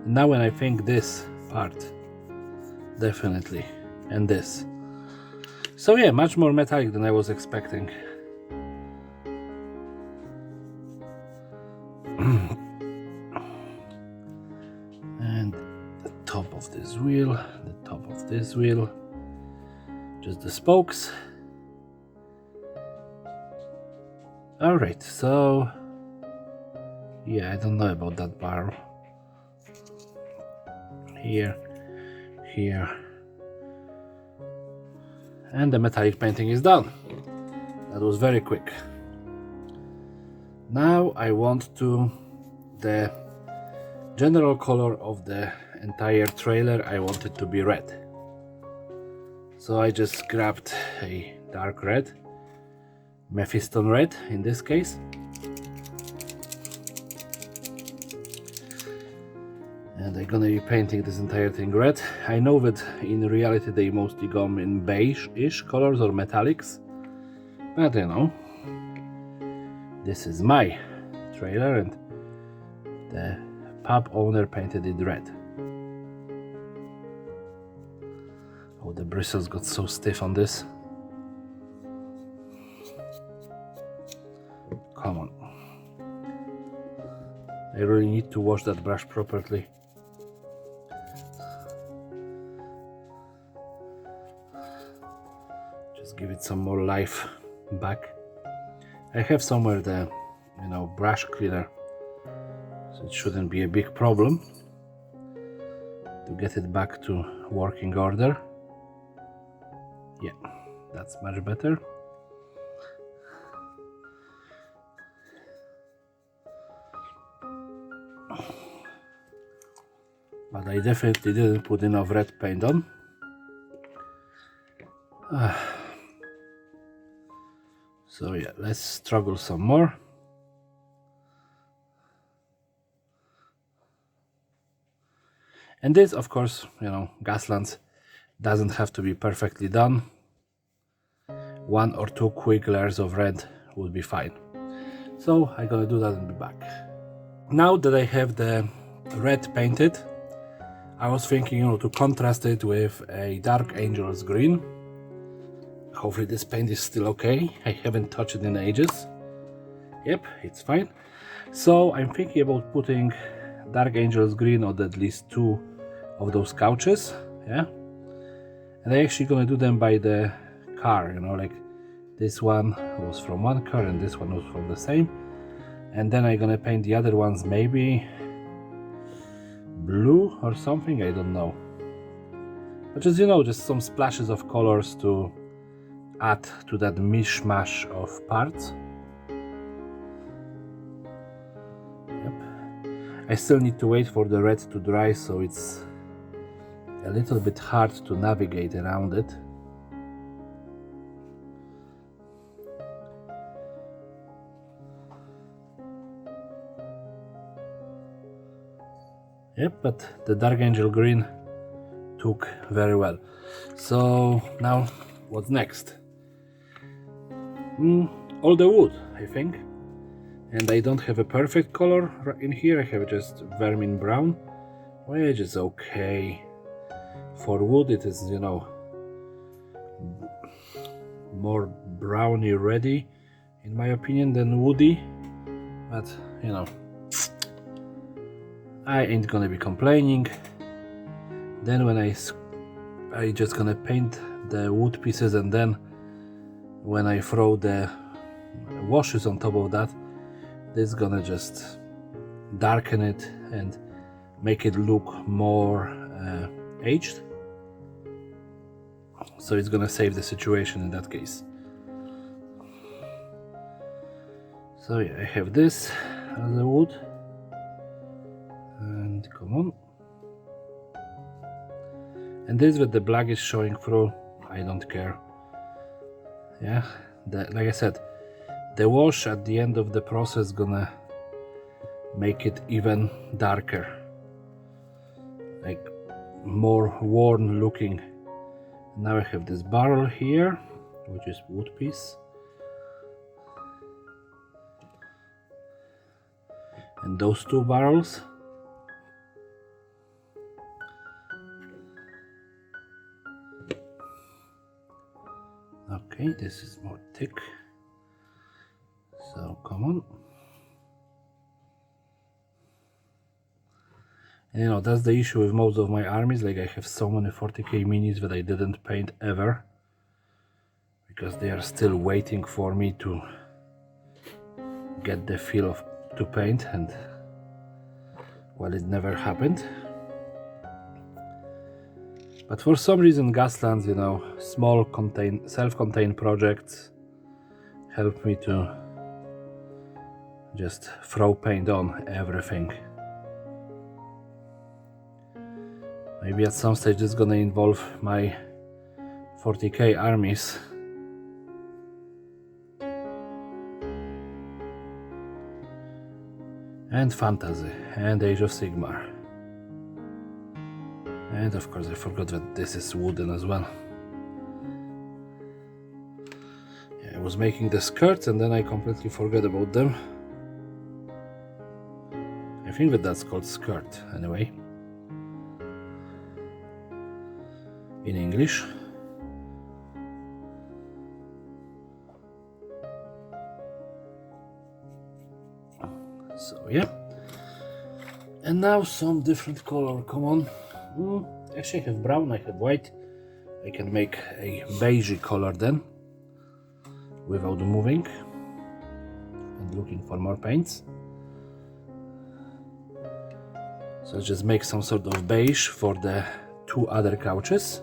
Now when I think this part, definitely, and this. So yeah, much more metallic than I was expecting. And the top of this wheel, the top of this wheel, just the spokes. Alright, so yeah, I don't know about that bar. Here, here, and the metallic painting is done. That was very quick. Now I want the general color of the entire trailer, I want it to be red. So I just grabbed a dark red, Mephiston red in this case. And I'm gonna be painting this entire thing red. I know that in reality they mostly come in beige-ish colors or metallics, but you know, this is my trailer and the pub owner painted it red. Oh, the bristles got so stiff on this. Come on. I really need to wash that brush properly. Just give it some more life back. I have somewhere the, you know, brush cleaner, so it shouldn't be a big problem to get it back to working order. Yeah, that's much better. But I definitely didn't put enough red paint on. So yeah, let's struggle some more. And this, of course, you know, Gaslands doesn't have to be perfectly done. 1 or 2 quick layers of red would be fine. So I'm gonna do that and be back. Now that I have the red painted, I was thinking, you know, to contrast it with a dark Angel's green. Hopefully this paint is still okay. I haven't touched it in ages. Yep, it's fine. So I'm thinking about putting dark Angel's green on at least 2 of those couches. Yeah. And I'm actually gonna do them by the car, you know, like this one was from one car and this one was from the same. And then I'm gonna paint the other ones maybe blue or something, I don't know. But just, you know, just some splashes of colors to add to that mishmash of parts. Yep. I still need to wait for the red to dry, so it's a little bit hard to navigate around it. Yep, but the dark angel green took very well. So now what's next? All the wood, I think. And I don't have a perfect color in here, I have just vermin brown, which is okay. For wood it is, you know, more browny ready in my opinion than woody, but you know, I ain't gonna be complaining. Then when I just gonna paint the wood pieces, and then when I throw the washes on top of that, this is gonna just darken it and make it look more aged. So it's gonna save the situation in that case. So yeah, I have this as a wood, and come on. And this with the black is showing through, I don't care. Yeah, like I said, the wash at the end of the process gonna make it even darker, like more worn looking. Now I have this barrel here, which is wood piece, and those two barrels. Okay, this is more thick, so come on. And, you know, that's the issue with most of my armies, like I have so many 40k minis that I didn't paint ever, because they are still waiting for me to get the feel of to paint, and well, it never happened. But for some reason Gaslands, you know, small self-contained projects help me to just throw paint on everything. Maybe at some stage it's gonna involve my 40k armies. And Fantasy, and Age of Sigmar. And of course I forgot that this is wooden as well. Yeah, I was making the skirts and then I completely forgot about them. I think that that's called skirt anyway, in English. So yeah, and now some different color. Come on. Actually I have brown, I have white. I can make a beigey color then, without moving and looking for more paints. So I'll just make some sort of beige for the two other couches.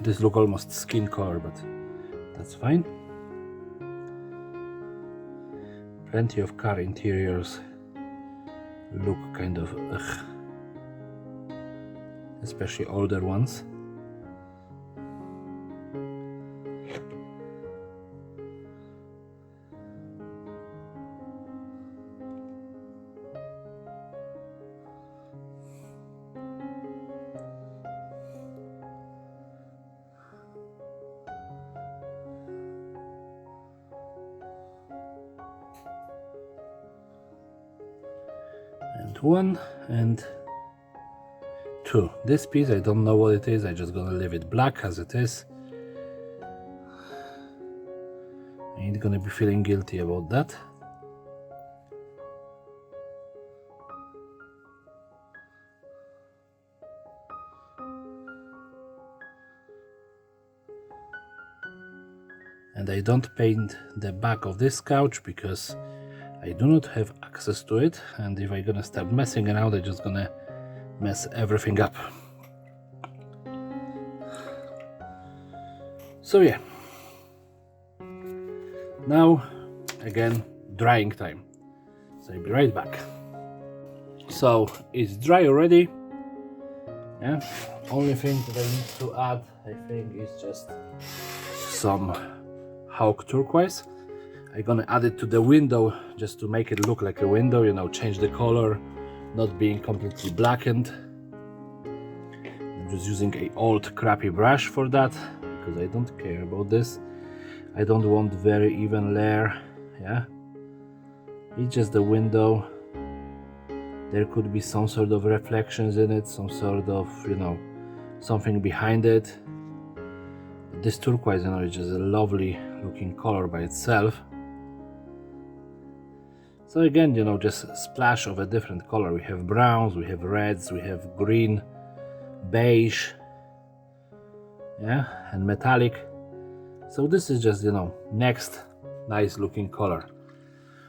This look almost skin color, but that's fine. Plenty of car interiors look kind of ugh, especially older ones. And one and two. This piece I don't know what it is, I just gonna leave it black as it is. I ain't gonna be feeling guilty about that. And I don't paint the back of this couch because I do not have access to it, and if I'm gonna start messing around, I'm just gonna mess everything up. So yeah, now again drying time, so I'll be right back. So it's dry already. Yeah, only thing that I need to add, I think, is just some Hawk turquoise. I'm gonna add it to the window just to make it look like a window, you know, change the color, not being completely blackened. I'm just using an old crappy brush for that, because I don't care about this. I don't want very even layer, yeah. It's just the window. There could be some sort of reflections in it, some sort of, you know, something behind it. This turquoise, you know, is just a lovely looking color by itself. So again, you know, just a splash of a different color. We have browns, we have reds, we have green, beige, yeah, and metallic. So this is just, you know, next nice looking color.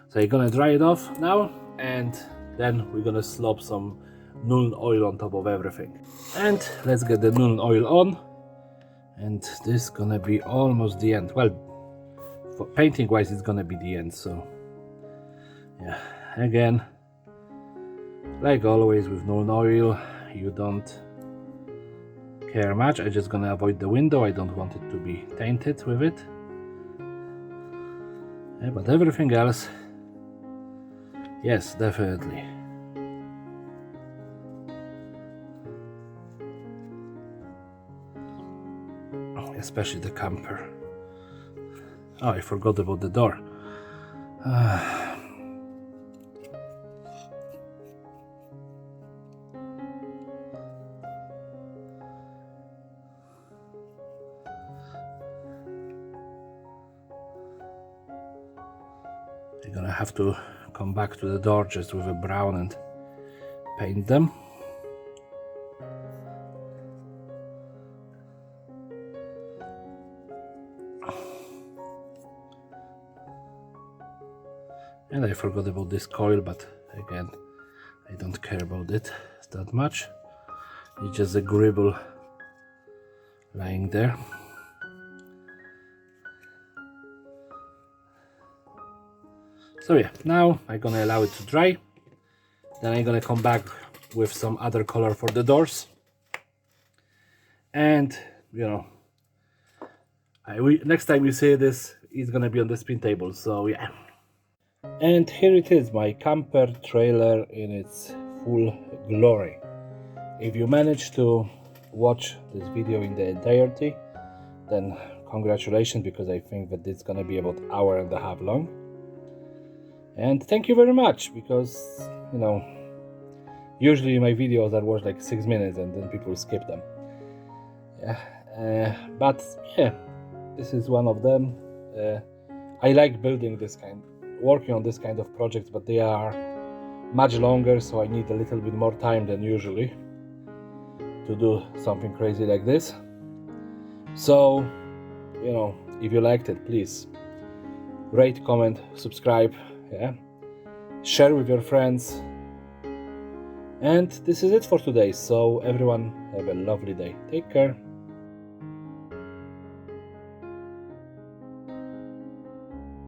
So you're gonna dry it off now, and then we're gonna slop some Nuln oil on top of everything. And let's get the Nuln oil on. And this is gonna be almost the end. Well, for painting wise, it's gonna be the end. So yeah, again, Like always with null oil, you don't care much. I'm just gonna avoid the window. I don't want it to be tainted with it. Yeah, but everything else, yes, definitely. Especially the camper. Oh, I forgot about the door. You're gonna have to come back to the door just with a brown and paint them. And I forgot about this coil, but again, I don't care about it that much. It's just a gribble lying there. So yeah, now I'm gonna allow it to dry. Then I'm gonna come back with some other color for the doors. And you know, next time you see this, it's gonna be on the spin table. So yeah. And here it is, my camper trailer in its full glory. If you managed to watch this video in the entirety, then congratulations, because I think that it's gonna be about an hour and a half long. And thank you very much, because you know, usually my videos are worth like 6 minutes and then people skip them. Yeah, but yeah, this is one of them. I like building working on this kind of projects, but they are much longer, so I need a little bit more time than usually to do something crazy like this. So, you know, if you liked it, please rate, comment, subscribe, yeah, share with your friends. And this is it for today. So everyone, have a lovely day. Take care.